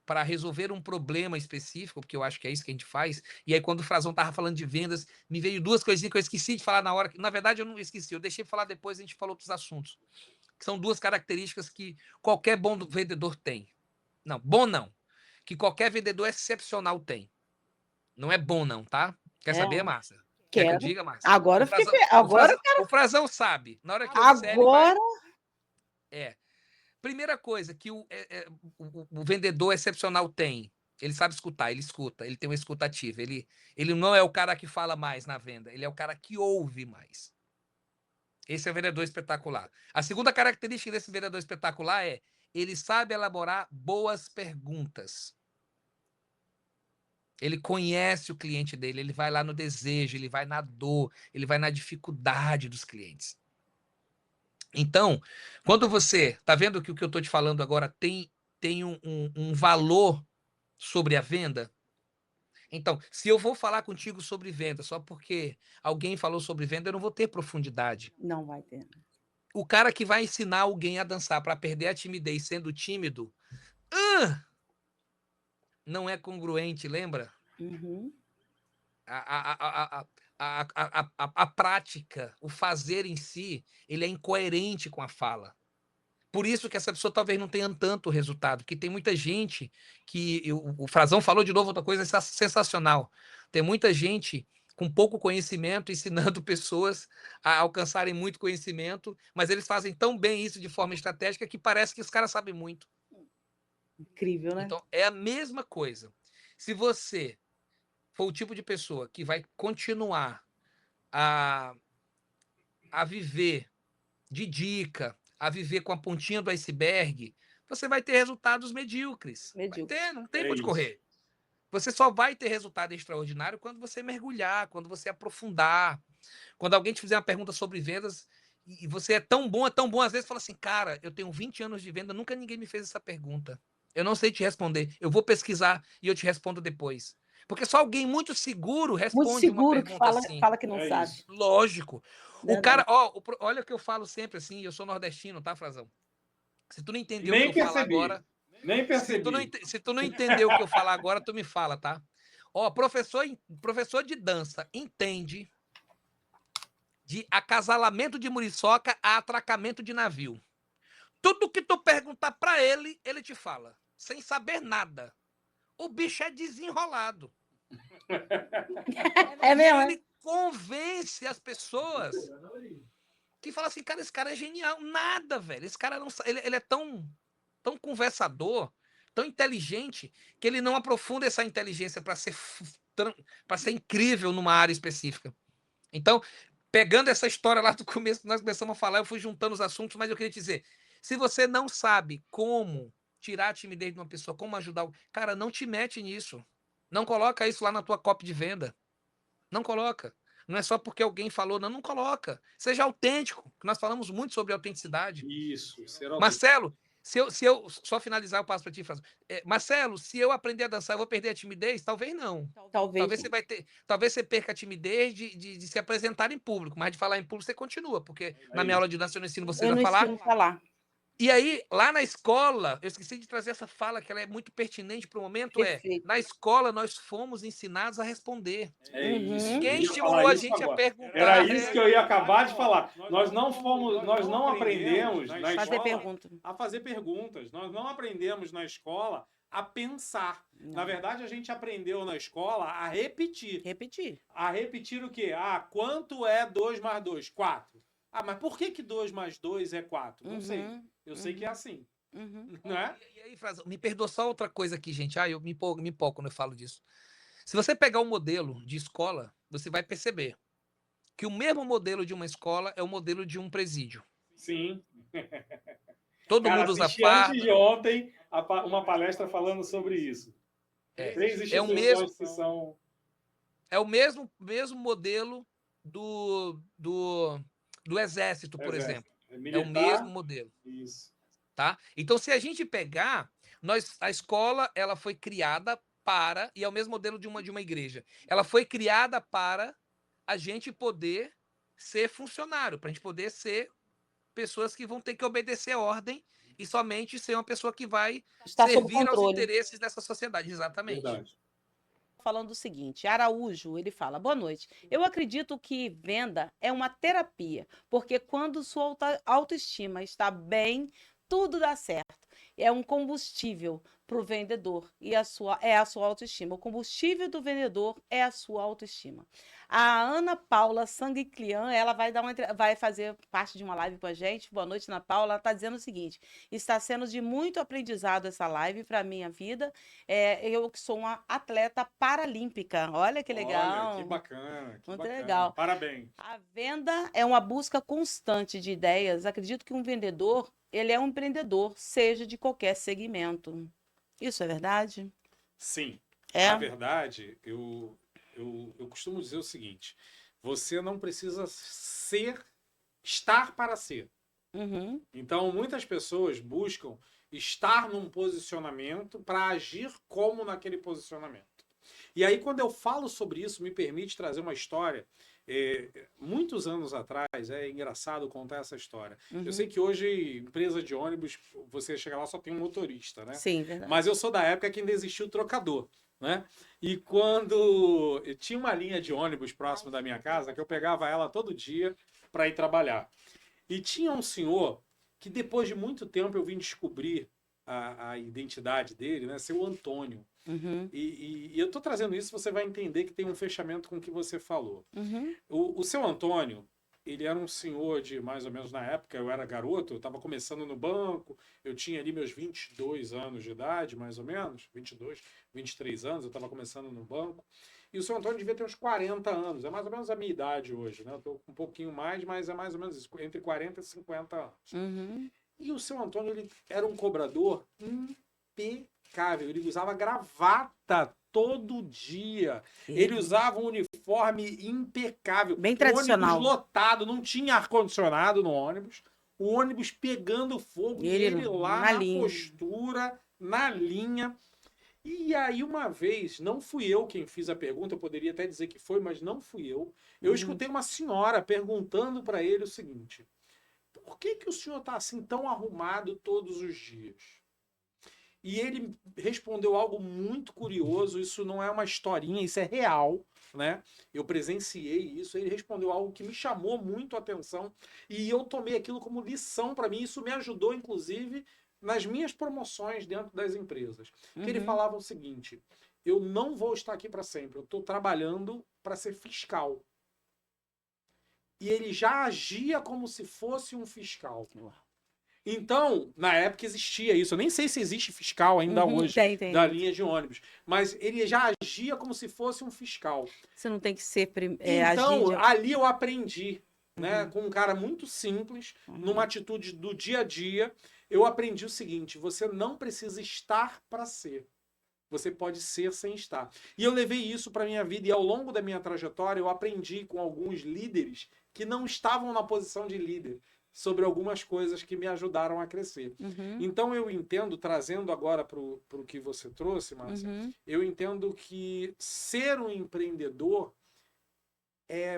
para resolver um problema específico, porque eu acho que é isso que a gente faz. E aí, quando o Frazão estava falando de vendas, me veio duas coisinhas que eu esqueci de falar na hora. Na verdade, eu não esqueci, eu deixei falar depois, a gente falou outros assuntos. Que são duas características que qualquer bom vendedor tem. Não, bom não. Que qualquer vendedor excepcional tem. Não é bom não, tá? Quer saber, Márcia? Quer que eu Quero. diga, Márcia? Agora eu fiquei. Agora eu quero. O Frazão sabe. Na hora que eu disser, ele vai... Agora. Primeira coisa que o vendedor excepcional tem, ele sabe escutar, ele escuta, ele tem uma escutativa, ele não é o cara que fala mais na venda, ele é o cara que ouve mais. Esse é o vendedor espetacular. A segunda característica desse vendedor espetacular é ele sabe elaborar boas perguntas. Ele conhece o cliente dele, ele vai lá no desejo, ele vai na dor, ele vai na dificuldade dos clientes. Então, quando você está vendo que o que eu estou te falando agora tem um valor sobre a venda, então, se eu vou falar contigo sobre venda só porque alguém falou sobre venda, eu não vou ter profundidade. Não vai ter. O cara que vai ensinar alguém a dançar para perder a timidez sendo tímido, não é congruente, lembra? Uhum. A prática, o fazer em si, ele é incoerente com a fala. Por isso que essa pessoa talvez não tenha tanto resultado, porque tem muita gente que... O Frazão falou de novo outra coisa sensacional. Tem muita gente com pouco conhecimento ensinando pessoas a alcançarem muito conhecimento, mas eles fazem tão bem isso de forma estratégica que parece que os caras sabem muito. Incrível, né? Então, é a mesma coisa. Se você for o tipo de pessoa que vai continuar a viver de dica, a viver com a pontinha do iceberg, você vai ter resultados medíocres. Vai ter, não tem para onde correr. Você só vai ter resultado extraordinário quando você mergulhar, quando você aprofundar. Quando alguém te fizer uma pergunta sobre vendas e você é tão bom, às vezes fala assim, cara, eu tenho 20 anos de venda, nunca ninguém me fez essa pergunta. Eu não sei te responder. Eu vou pesquisar e eu te respondo depois. Porque só alguém muito seguro responde uma pergunta assim. Fala que não sabe. Isso. Lógico. Verdade. O cara, olha o que eu falo sempre assim, eu sou nordestino, tá, Frazão? Se tu não entendeu o que eu falo agora... Nem percebi. Se tu não entendeu o que eu falar agora, tu me fala, tá? Professor de dança entende de acasalamento de muriçoca a atracamento de navio. Tudo que tu perguntar pra ele, ele te fala, sem saber nada. O bicho é desenrolado. É mesmo? Ele convence as pessoas que falam assim, cara, esse cara é genial. Nada, velho. Esse cara não, ele é tão conversador, tão inteligente, que ele não aprofunda essa inteligência para ser incrível numa área específica. Então, pegando essa história lá do começo, nós começamos a falar, eu fui juntando os assuntos, mas eu queria te dizer, se você não sabe como tirar a timidez de uma pessoa, como ajudar, cara, não te mete nisso. Não coloca isso lá na tua copy de venda. Não coloca. Não é só porque alguém falou, não coloca. Seja autêntico, que nós falamos muito sobre autenticidade. Isso. Marcelo, se eu só finalizar, eu passo para ti, Marcelo, se eu aprender a dançar, eu vou perder a timidez? Talvez não. Talvez você perca a timidez de se apresentar em público, mas de falar em público você continua, porque na minha aula de dança eu não ensino vocês a falar. E aí, lá na escola, eu esqueci de trazer essa fala, que ela é muito pertinente para o momento, Perfeito. na escola nós fomos ensinados a responder. É isso. Quem estimulou a gente a perguntar? Era isso que eu ia acabar de falar. Nós não aprendemos na Fazer escola pergunta. a fazer perguntas. Nós não aprendemos na escola a pensar. Não. Na verdade, a gente aprendeu na escola a repetir. A repetir o quê? Quanto é 2 mais 2? 4. Mas por que 2 mais 2 é 4? Não sei. Eu sei que é assim. Não é? E aí, Frazão, me perdoa só outra coisa aqui, gente. Eu me empolgo quando eu falo disso. Se você pegar o modelo de escola, você vai perceber que o mesmo modelo de uma escola é o modelo de um presídio. Sim. Todo mundo usa farda. Antes de ontem, uma palestra falando sobre isso. É o mesmo. É o mesmo modelo do exército, por exemplo. É o mesmo modelo. Isso. Tá? Então, se a gente pegar, a escola ela foi criada para, e é o mesmo modelo de uma igreja, ela foi criada para a gente poder ser funcionário, para a gente poder ser pessoas que vão ter que obedecer a ordem e somente ser uma pessoa que vai Está sob servir aos controle. interesses dessa sociedade. Exatamente. Verdade. Falando o seguinte, Araújo, ele fala: boa noite. Eu acredito que venda é uma terapia, porque quando sua autoestima está bem, tudo dá certo. É um combustível para o vendedor e é a sua autoestima. O combustível do vendedor é a sua autoestima. A Ana Paula Sanguiclian, ela vai fazer parte de uma live com a gente. Boa noite, Ana Paula. Ela está dizendo o seguinte: está sendo de muito aprendizado essa live para a minha vida. Eu que sou uma atleta paralímpica. Olha que legal. Olha, que bacana. Que Muito bacana. legal. Parabéns. A venda é uma busca constante de ideias. Acredito que um vendedor, ele é um empreendedor, seja de qualquer segmento. Isso é verdade? Sim. É? Na verdade, eu costumo dizer o seguinte: você não precisa estar para ser. Uhum. Então, muitas pessoas buscam estar num posicionamento para agir como naquele posicionamento. E aí, quando eu falo sobre isso, me permite trazer uma história. Muitos anos atrás, é engraçado contar essa história. Uhum. Eu sei que hoje, empresa de ônibus, você chega lá só tem um motorista, né? Sim, verdade. Mas eu sou da época que ainda existia o trocador, né? E quando eu tinha uma linha de ônibus próximo da minha casa, que eu pegava ela todo dia para ir trabalhar. E tinha um senhor que depois de muito tempo eu vim descobrir a identidade dele, né? Seu Antônio. Uhum. E eu tô trazendo isso, você vai entender que tem um fechamento com o que você falou. Uhum. O seu Antônio, ele era um senhor de mais ou menos na época, eu era garoto, eu estava começando no banco, eu tinha ali meus 22 anos de idade, mais ou menos, 22, 23 anos, eu estava começando no banco. E o seu Antônio devia ter uns 40 anos, é mais ou menos a minha idade hoje, né? Eu tô um pouquinho mais, mas é mais ou menos isso, entre 40 e 50 anos. Uhum. E o seu Antônio, ele era um cobrador impecável, ele usava gravata todo dia. Ele usava um uniforme impecável. Bem O tradicional. ônibus lotado, não tinha ar-condicionado no ônibus. O ônibus pegando fogo, e ele lá na na linha. postura, na linha. E aí, uma vez, não fui eu quem fiz a pergunta, eu poderia até dizer que foi, mas não fui eu. Eu escutei uma senhora perguntando para ele o seguinte: por que o senhor está assim tão arrumado todos os dias? E ele respondeu algo muito curioso, isso não é uma historinha, isso é real, né? Eu presenciei isso, ele respondeu algo que me chamou muito a atenção e eu tomei aquilo como lição para mim, isso me ajudou, inclusive, nas minhas promoções dentro das empresas. Que ele falava o seguinte: eu não vou estar aqui para sempre, eu estou trabalhando para ser fiscal. E ele já agia como se fosse um fiscal. Então, na época existia isso. Eu nem sei se existe fiscal ainda hoje tem. da linha de ônibus. Mas ele já agia como se fosse um fiscal. Você não tem que ser Então, agir ali eu aprendi, né? Com um cara muito simples, numa atitude do dia a dia, eu aprendi o seguinte: você não precisa estar para ser. Você pode ser sem estar. E eu levei isso para minha vida e ao longo da minha trajetória eu aprendi com alguns líderes que não estavam na posição de líder sobre algumas coisas que me ajudaram a crescer. Então eu entendo, trazendo agora para o que você trouxe, Márcia, eu entendo que ser um empreendedor,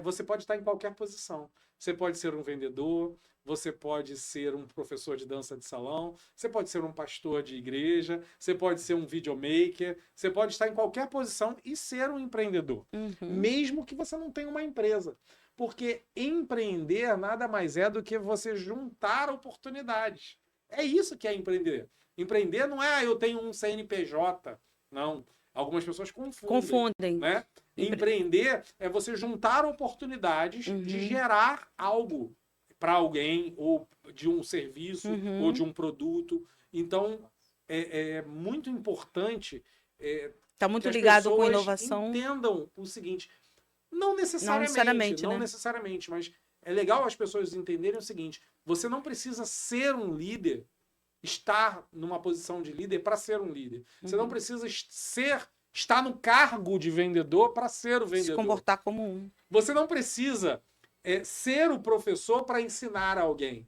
você pode estar em qualquer posição. Você pode ser um vendedor, você pode ser um professor de dança de salão, você pode ser um pastor de igreja, você pode ser um videomaker, você pode estar em qualquer posição e ser um empreendedor, mesmo que você não tenha uma empresa. Porque empreender nada mais é do que você juntar oportunidades. É isso que é empreender. Empreender não é eu tenho um CNPJ, não. Algumas pessoas confundem. Né? Empreender é você juntar oportunidades de gerar algo para alguém, ou de um serviço, ou de um produto. Então, é muito importante Está muito que as ligado com pessoas inovação. entendam o seguinte: não necessariamente, mas é legal as pessoas entenderem o seguinte: você não precisa ser um líder, estar numa posição de líder para ser um líder. Você não precisa estar no cargo de vendedor para ser o vendedor. Se comportar como um. Você não precisa ser o professor para ensinar alguém.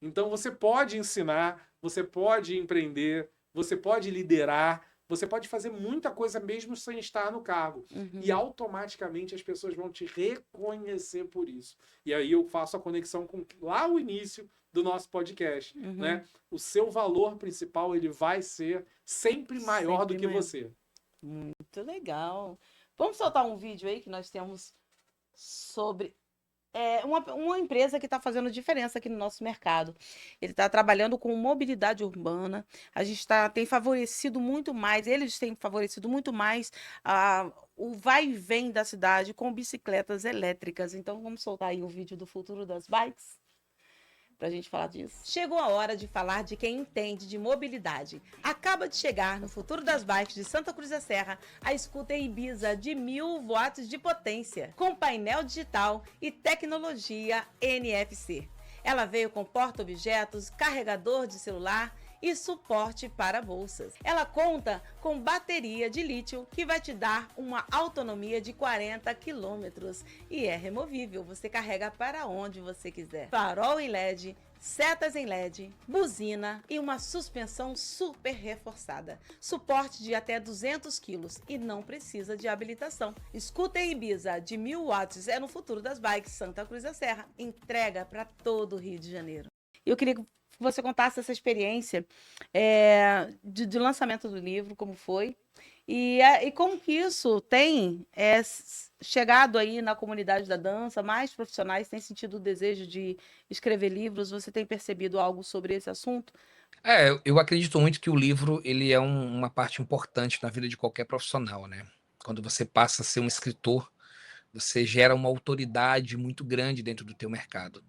Então você pode ensinar, você pode empreender, você pode liderar, você pode fazer muita coisa mesmo sem estar no cargo. E automaticamente as pessoas vão te reconhecer por isso. E aí eu faço a conexão com lá o início do nosso podcast, Uhum. né? O seu valor principal, ele vai ser sempre maior do Sempre que maior. você. Muito legal. Vamos soltar um vídeo aí que nós temos sobre uma empresa que está fazendo diferença aqui no nosso mercado. Ele está trabalhando com mobilidade urbana. A gente tem favorecido muito mais, eles têm favorecido muito mais o vai e vem da cidade com bicicletas elétricas. Então, vamos soltar aí o vídeo do futuro das bikes para a gente falar disso. Chegou a hora de falar de quem entende de mobilidade. Acaba de chegar no futuro das bikes de Santa Cruz da Serra a scooter Ibiza de 1000 watts de potência, com painel digital e tecnologia NFC. Ela veio com porta-objetos, carregador de celular e suporte para bolsas. Ela conta com bateria de lítio que vai te dar uma autonomia de 40 quilômetros e é removível, você carrega para onde você quiser. Farol em LED, setas em LED, buzina e uma suspensão super reforçada. Suporte de até 200 quilos e não precisa de habilitação. Scooter Ibiza de 1000 watts é no futuro das bikes Santa Cruz da Serra. Entrega para todo o Rio de Janeiro. Eu queria que você contasse essa experiência de lançamento do livro, como foi, e como que isso tem chegado aí na comunidade da dança, mais profissionais têm sentido o desejo de escrever livros, você tem percebido algo sobre esse assunto? Eu acredito muito que o livro ele é uma parte importante na vida de qualquer profissional, né? Quando você passa a ser um escritor, você gera uma autoridade muito grande dentro do teu mercado.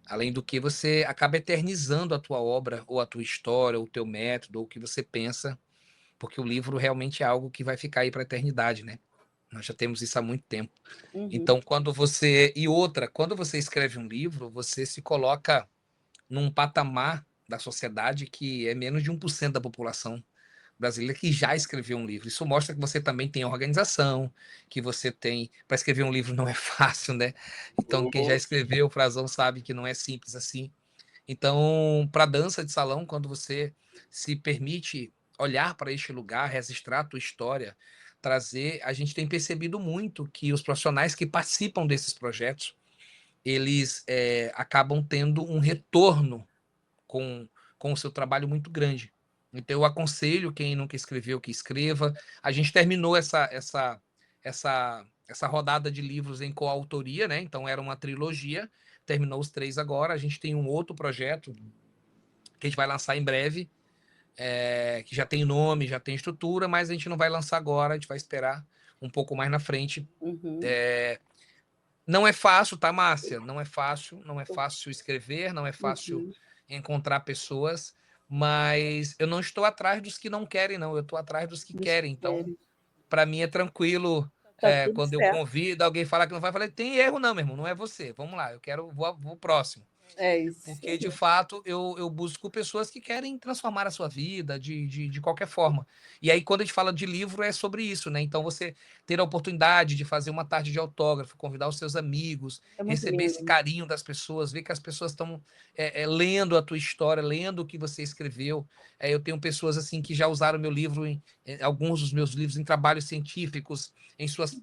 Além do que você acaba eternizando a tua obra, ou a tua história, ou o teu método, ou o que você pensa, porque o livro realmente é algo que vai ficar aí para a eternidade, né? Nós já temos isso há muito tempo. Uhum. Então, quando você escreve um livro, você se coloca num patamar da sociedade que é menos de 1% da população brasileira que já escreveu um livro. Isso mostra que você também tem organização, que você tem... Para escrever um livro não é fácil, né? Então, quem já escreveu, o Frazão sabe que não é simples assim. Então, para dança de salão, quando você se permite olhar para este lugar, registrar a tua história, trazer... A gente tem percebido muito que os profissionais que participam desses projetos, eles acabam tendo um retorno com o seu trabalho muito grande. Então, eu aconselho quem nunca escreveu que escreva. A gente terminou essa rodada de livros em coautoria, né? Então, era uma trilogia, terminou os 3 agora. A gente tem um outro projeto que a gente vai lançar em breve, que já tem nome, já tem estrutura, mas a gente não vai lançar agora, a gente vai esperar um pouco mais na frente. Uhum. Não é fácil, tá, Márcia? Não é fácil escrever, não é fácil encontrar pessoas, mas eu não estou atrás dos que não querem, não. Eu estou atrás dos que querem. Então, para mim é tranquilo. Tá tudo Quando eu certo. convido, alguém fala que não vai, eu falei, tem erro não, meu irmão, não é você. Vamos lá, vou próximo. É isso. Porque, de fato, eu busco pessoas que querem transformar a sua vida de qualquer forma. E aí, quando a gente fala de livro, é sobre isso, né? Então, você ter a oportunidade de fazer uma tarde de autógrafo, convidar os seus amigos, É muito receber esse lindo. carinho das pessoas, ver que as pessoas estão lendo a tua história, lendo o que você escreveu. Eu tenho pessoas assim que já usaram meu livro, alguns dos meus livros, em trabalhos científicos, em suas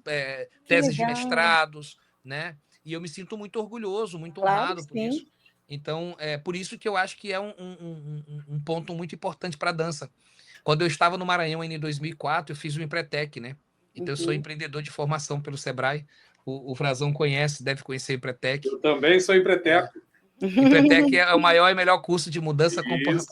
teses de legal. mestrados, né? E eu me sinto muito orgulhoso, muito Claro honrado que por sim. isso. Então, é por isso que eu acho que é um ponto muito importante para a dança. Quando eu estava no Maranhão, ainda em 2004, eu fiz o Empretec, né? Então, eu sou empreendedor de formação pelo Sebrae. O Frazão conhece, deve conhecer o Empretec. Eu também sou empreteco. Empretec é o maior e melhor curso de mudança Isso.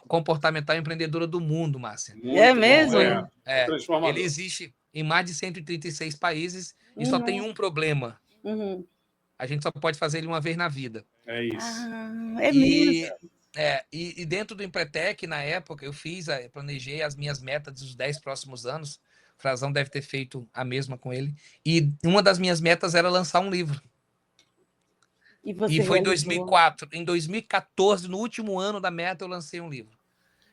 comportamental empreendedora do mundo, Márcia. Muito É bom, mesmo? É transformador. Ele existe em mais de 136 países e só tem um problema. Uhum. A gente só pode fazer ele uma vez na vida. É isso. Ah, é mesmo. E dentro do Empretec, na época, eu planejei as minhas metas dos 10 próximos anos. O Frazão deve ter feito a mesma com ele. E uma das minhas metas era lançar um livro. E você E foi em realizou. 2004. Em 2014, no último ano da meta, eu lancei um livro.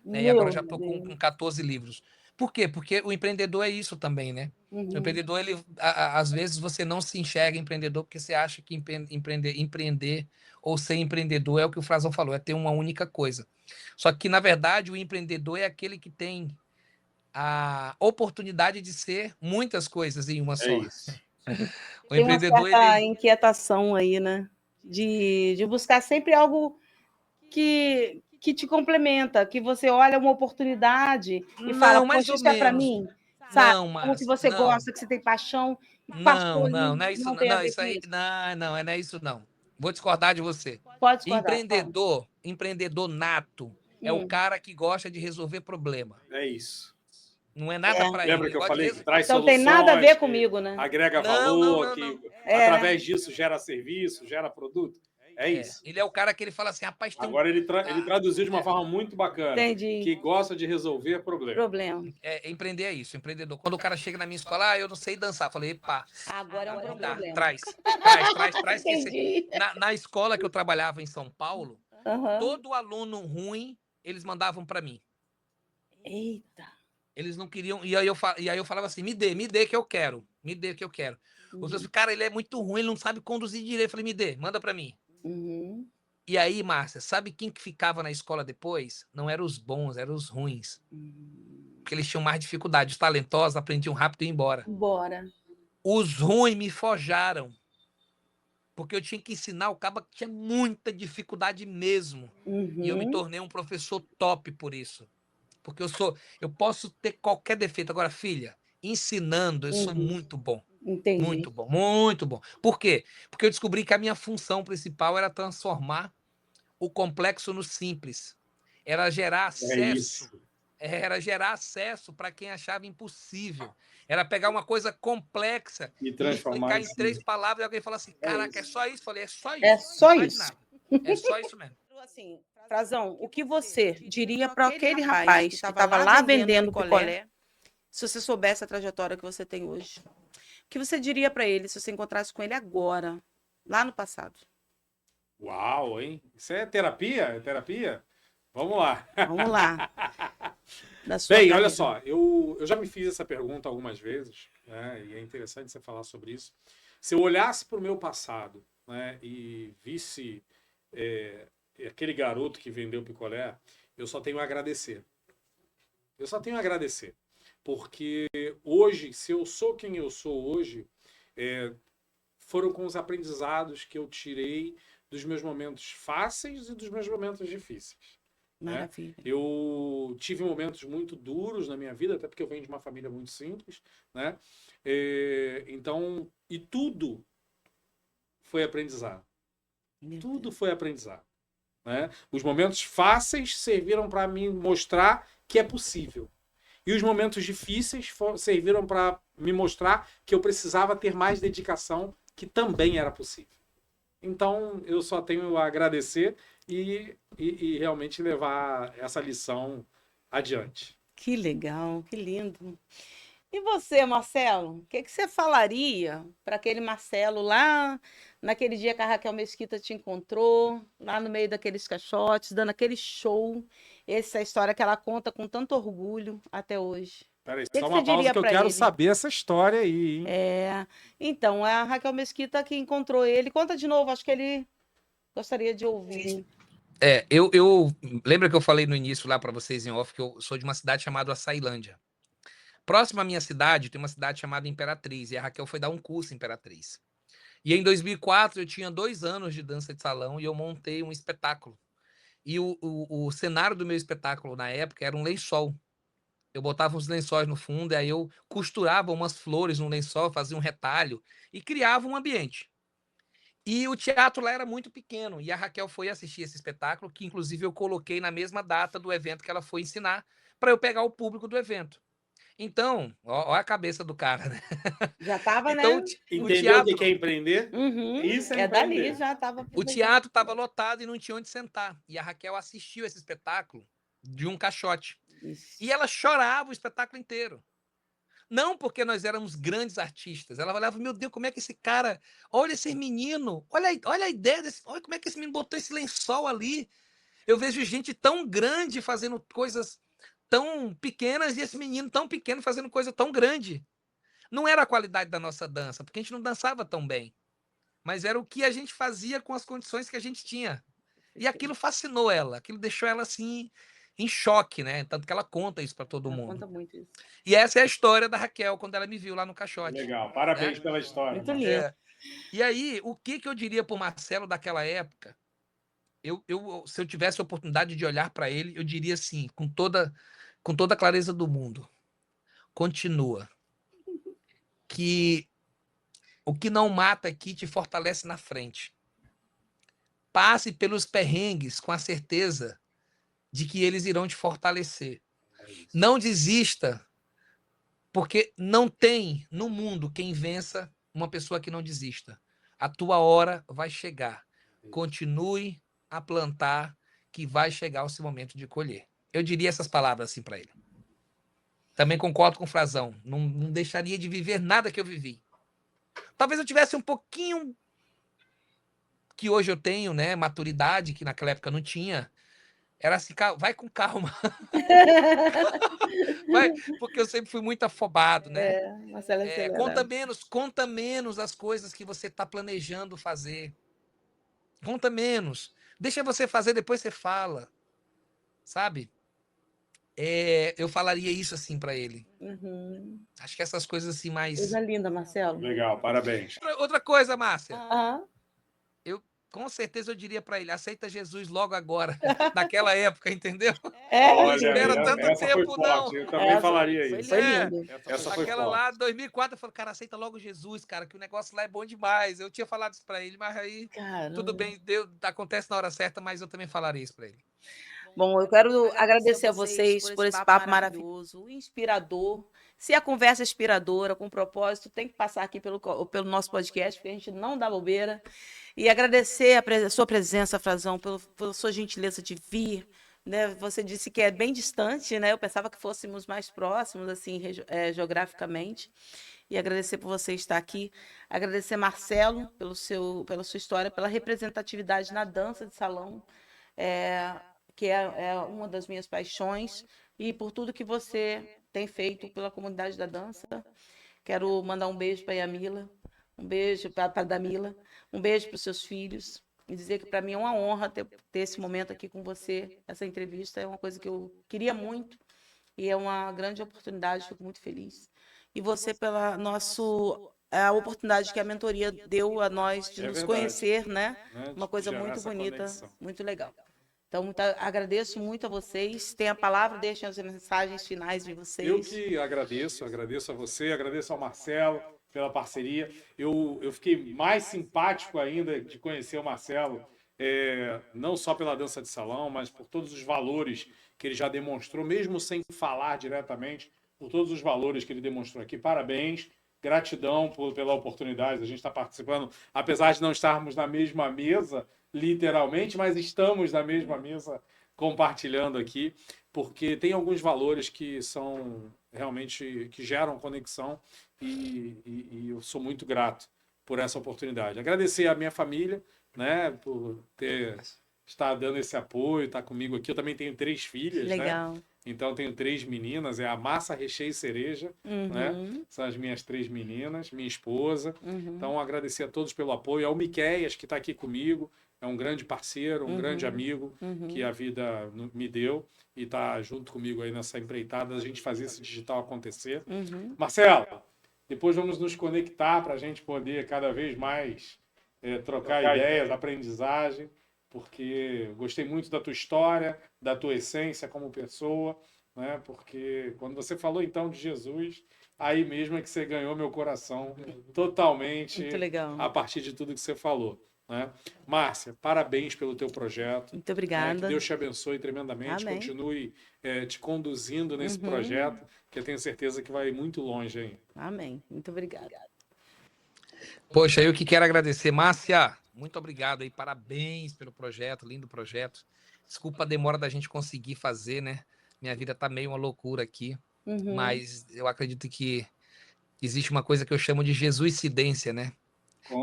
E agora eu já estou com 14 livros. Por quê? Porque o empreendedor é isso também, né? O empreendedor, às vezes você não se enxerga empreendedor porque você acha que empreender ou ser empreendedor é o que o Frazão falou, é ter uma única coisa. Só que, na verdade, o empreendedor é aquele que tem a oportunidade de ser muitas coisas em uma só. Isso. O Tem uma empreendedor, certa inquietação aí, né? De buscar sempre algo que te complementa, que você olha uma oportunidade e fala, Não, mais poxa, ou isso é para menos. mim, sabe? Não, Como que Márcia, você não. gosta, que você tem paixão, e Não, pastor não, livre não é isso não não. tem a Não, ver isso com aí, isso. não é isso não. Vou discordar de você. Pode discordar, fala. Empreendedor nato é o Hum. cara que gosta de resolver problema. É isso. Não é nada para Lembra ele. que eu Gosta de falei que traz Então tem soluções, nada a ver que comigo, né? agrega Não, valor, não, que não. através disso gera serviço, gera produto? É isso. Ele é o cara que ele fala assim, rapaz, tem Agora ele traduziu de uma é. forma muito bacana. Entendi. Que gosta de resolver problemas. Problema. Empreender é isso, empreendedor. Quando o cara chega na minha escola, eu não sei dançar. Eu falei, epa, Agora é um problema. traz. Que Entendi. na escola que eu trabalhava em São Paulo, Aham. todo aluno ruim, eles mandavam para mim. Eita. Eles não queriam. E aí eu falava assim: me dê que eu quero. Me dê que eu quero. Os outros, cara, ele é muito ruim, ele não sabe conduzir direito. Eu falei: me dê, manda para mim. Uhum. E aí, Márcia, sabe quem que ficava na escola depois? Não eram os bons, eram os ruins. Porque eles tinham mais dificuldade. Os talentosos aprendiam rápido e iam embora. Bora. Os ruins me forjaram. Porque eu tinha que ensinar o cabo que tinha muita dificuldade mesmo. E eu me Uhum. tornei um professor top por isso. Porque eu posso ter qualquer defeito. Agora, filha, ensinando, eu sou muito bom. Entendi. Muito bom, muito bom. Por quê? Porque eu descobri que a minha função principal era transformar o complexo no simples. Era gerar acesso. Era gerar acesso para quem achava impossível. Era pegar uma coisa complexa E e transformar explicar em 3 palavras e alguém falar assim, caraca, é só isso? Eu falei, é só isso. É só mais isso. nada. É só isso mesmo. Assim, Frazão, o que você diria para aquele rapaz que estava lá vendendo picolé, se você soubesse a trajetória que você tem hoje? O que você diria para ele se você encontrasse com ele agora, lá no passado? Uau, hein? Isso é terapia? É terapia? Vamos lá. Vamos lá. Da sua Bem, carreira. olha só, eu já me fiz essa pergunta algumas vezes, né, e é interessante você falar sobre isso. Se eu olhasse para o meu passado, né, e visse aquele garoto que vendeu picolé, eu só tenho a agradecer. Eu só tenho a agradecer. Porque hoje, se eu sou quem eu sou hoje, foram com os aprendizados que eu tirei dos meus momentos fáceis e dos meus momentos difíceis. Maravilha. Eu tive momentos muito duros na minha vida, até porque eu venho de uma família muito simples, né? Então, e tudo foi aprendizado. Tudo foi aprendizado, né? Os momentos fáceis serviram para me mostrar que é possível. E os momentos difíceis serviram para me mostrar que eu precisava ter mais dedicação, que também era possível. Então, eu só tenho a agradecer e realmente levar essa lição adiante. Que legal, que lindo. E você, Marcelo? O que você falaria para aquele Marcelo lá, naquele dia que a Raquel Mesquita te encontrou, lá no meio daqueles caixotes, dando aquele show? Essa é a história que ela conta com tanto orgulho até hoje. Peraí, que só você uma pausa diria que eu pra quero ele? saber essa história aí, hein? Então, é a Raquel Mesquita que encontrou ele. Conta de novo, acho que ele gostaria de ouvir. Eu lembra que eu falei no início lá para vocês em off que eu sou de uma cidade chamada Açailândia. Próximo à minha cidade tem uma cidade chamada Imperatriz e a Raquel foi dar um curso em Imperatriz. E em 2004 eu tinha 2 anos de dança de salão e eu montei um espetáculo. E o cenário do meu espetáculo na época era um lençol. Eu botava uns lençóis no fundo e aí eu costurava umas flores no lençol, fazia um retalho e criava um ambiente. E o teatro lá era muito pequeno. E a Raquel foi assistir esse espetáculo, que inclusive eu coloquei na mesma data do evento que ela foi ensinar, para eu pegar o público do evento. Então, ó a cabeça do cara, né? Já estava, Então, né? Entendeu o que é empreender? Uhum. Isso É dali, empreender. já estava. o teatro estava lotado e não tinha onde sentar. E a Raquel assistiu esse espetáculo de um caixote. Isso. E ela chorava o espetáculo inteiro. Não porque nós éramos grandes artistas. Ela falava, meu Deus, como é que esse cara... Olha esse menino, olha a ideia desse... Olha como é que esse menino botou esse lençol ali. Eu vejo gente tão grande fazendo coisas tão pequenas e esse menino tão pequeno fazendo coisa tão grande. Não era a qualidade da nossa dança, porque a gente não dançava tão bem. Mas era o que a gente fazia com as condições que a gente tinha. E aquilo fascinou ela, aquilo deixou ela assim em choque, né? Tanto que ela conta isso para todo Ela mundo. conta muito isso. E essa é a história da Raquel quando ela me viu lá no caixote. Legal, parabéns pela história. Muito lindo. E aí, o que eu diria para o Marcelo daquela época? se eu tivesse a oportunidade de olhar para ele, eu diria assim, com toda a clareza do mundo, continua. Que o que não mata aqui te fortalece na frente. Passe pelos perrengues com a certeza de que eles irão te fortalecer. Não desista, porque não tem no mundo quem vença uma pessoa que não desista. A tua hora vai chegar. Continue a plantar, que vai chegar o seu momento de colher. Eu diria essas palavras assim para ele. Também concordo com o Frazão. Não deixaria de viver nada que eu vivi. Talvez eu tivesse um pouquinho que hoje eu tenho, né, maturidade, que naquela época não tinha. Era assim, vai com calma. Vai, porque eu sempre fui muito afobado, né? Marcelo Conta menos as coisas que você está planejando fazer. Conta menos. Deixa você fazer, depois você fala. Sabe? Eu falaria isso assim para ele. Acho que essas coisas assim mais... Coisa linda, Marcelo. Legal, parabéns. Outra coisa, Márcia. Ah, Com certeza eu diria para ele, aceita Jesus logo agora, naquela época, entendeu? Olha, espera tanto essa tempo, foi forte. não. Eu também falaria foi isso. Foi lindo. Essa foi Aquela forte. lá, 2004, eu falei, cara, aceita logo Jesus, cara, que o negócio lá é bom demais. Eu tinha falado isso para ele, mas aí, Caramba. tudo bem, acontece na hora certa, mas eu também falaria isso para ele. Bom, eu quero agradecer a vocês por esse papo maravilhoso, inspirador. Se a conversa é inspiradora, com propósito, tem que passar aqui pelo nosso podcast, porque a gente não dá bobeira. E agradecer a sua presença, Frazão, pela sua gentileza de vir. Né? Você disse que é bem distante, né? Eu pensava que fôssemos mais próximos, assim, geograficamente. E agradecer por você estar aqui. Agradecer, Marcelo, pela sua história, pela representatividade na dança de salão. Que é uma das minhas paixões, e por tudo que você tem feito pela comunidade da dança. Quero mandar um beijo para a Yamila, um beijo para a Damila, um beijo para os seus filhos, e dizer que para mim é uma honra ter esse momento aqui com você. Essa entrevista é uma coisa que eu queria muito, e é uma grande oportunidade, fico muito feliz. E você pela a oportunidade que a mentoria deu a nós de nos conhecer, né? Uma coisa muito bonita, muito legal. Então, agradeço muito a vocês. Tem a palavra, deixem as mensagens finais de vocês. Eu que agradeço a você, agradeço ao Marcelo pela parceria. Eu fiquei mais simpático ainda de conhecer o Marcelo, não só pela dança de salão, mas por todos os valores que ele já demonstrou, mesmo sem falar diretamente, por todos os valores que ele demonstrou aqui. Parabéns, gratidão pela oportunidade. A gente está participando, apesar de não estarmos na mesma mesa, literalmente, mas estamos na mesma mesa compartilhando aqui, porque tem alguns valores que são realmente, que geram conexão, e eu sou muito grato por essa oportunidade. Agradecer à minha família, né, por estar dando esse apoio, estar comigo aqui. Eu também tenho 3 filhas, legal. Né? Então tenho 3 meninas, a Massa, Recheio e Cereja, né? São as minhas 3 meninas, minha esposa. Então agradecer a todos pelo apoio, ao Miqueias, que está aqui comigo, é um grande parceiro, um grande amigo que a vida me deu e está junto comigo aí nessa empreitada, a gente fazer esse digital acontecer. Marcelo, depois vamos nos conectar para a gente poder cada vez mais trocar ideias, aprendizagem, porque gostei muito da tua história, da tua essência como pessoa, né? Porque quando você falou então de Jesus, aí mesmo é que você ganhou meu coração totalmente a partir de tudo que você falou. Né? Márcia, parabéns pelo teu projeto. Muito obrigada. Que Deus te abençoe tremendamente. Amém. Continue te conduzindo nesse projeto, que eu tenho certeza que vai muito longe ainda. Amém. Muito obrigada. Poxa, eu que quero agradecer. Márcia, muito obrigado aí. Parabéns pelo projeto, lindo projeto. Desculpa a demora da gente conseguir fazer, né? Minha vida tá meio uma loucura aqui, mas eu acredito que existe uma coisa que eu chamo de Jesuicidência, né?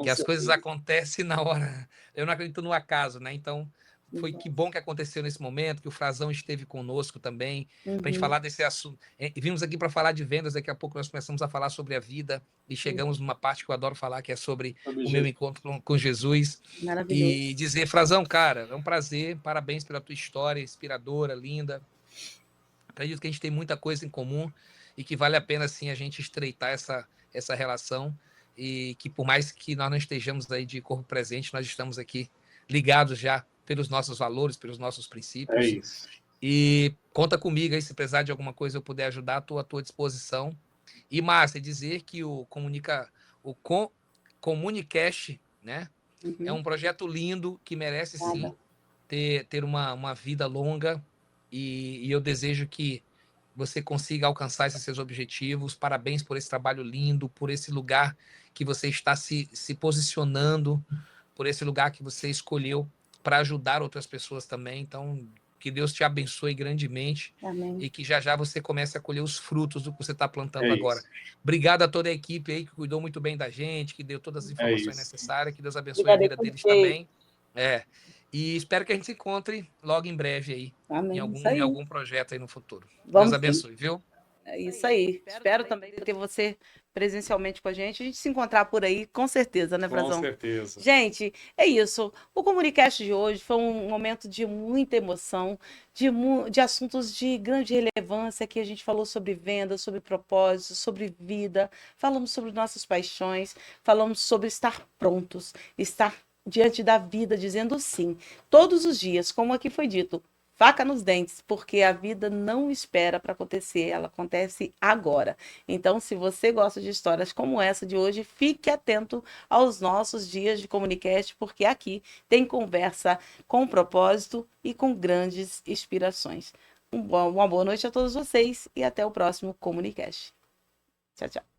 Que as coisas acontecem na hora. Eu não acredito no acaso, né? Então, foi que bom que aconteceu nesse momento, que o Frazão esteve conosco também, para a gente falar desse assunto. Vimos aqui para falar de vendas, daqui a pouco nós começamos a falar sobre a vida, e chegamos numa parte que eu adoro falar, que é sobre o meu encontro com Jesus. Maravilhoso. E dizer, Frazão, cara, é um prazer, parabéns pela tua história, inspiradora, linda. Acredito que a gente tem muita coisa em comum, e que vale a pena, assim, a gente estreitar essa relação, e que por mais que nós não estejamos aí de corpo presente, nós estamos aqui ligados já pelos nossos valores, pelos nossos É princípios. isso. E conta comigo aí, se precisar de alguma coisa eu puder ajudar, estou à tua disposição. E, Márcia, dizer que o Comunicast, né, é Uhum. um projeto lindo que merece sim Nada. ter uma vida longa e eu desejo que você consiga alcançar esses seus objetivos. Parabéns por esse trabalho lindo, por esse lugar que você está se posicionando, por esse lugar que você escolheu para ajudar outras pessoas também. Então, que Deus te abençoe grandemente Amém. e que já já você comece a colher os frutos do que você está plantando É agora. isso. Obrigado a toda a equipe aí que cuidou muito bem da gente, que deu todas as É informações isso. necessárias, que Deus abençoe a Obrigada vida por deles você. também. E espero que a gente se encontre logo em breve aí, Amém. Isso em aí. algum projeto aí no futuro. Deus Vamos sim. abençoe, viu? É isso aí. Espero também ter você presencialmente com a gente se encontrar por aí, com certeza, né, Com Frazão? certeza. Gente, é isso. O Comunicast de hoje foi um momento de muita emoção, de assuntos de grande relevância, que a gente falou sobre venda, sobre propósito, sobre vida, falamos sobre nossas paixões, falamos sobre estar prontos, estar diante da vida, dizendo sim, todos os dias, como aqui foi dito. Faca nos dentes, porque a vida não espera para acontecer, ela acontece agora. Então, se você gosta de histórias como essa de hoje, fique atento aos nossos dias de Comunicast, porque aqui tem conversa com propósito e com grandes inspirações. Uma boa noite a todos vocês e até o próximo Comunicast. Tchau, tchau.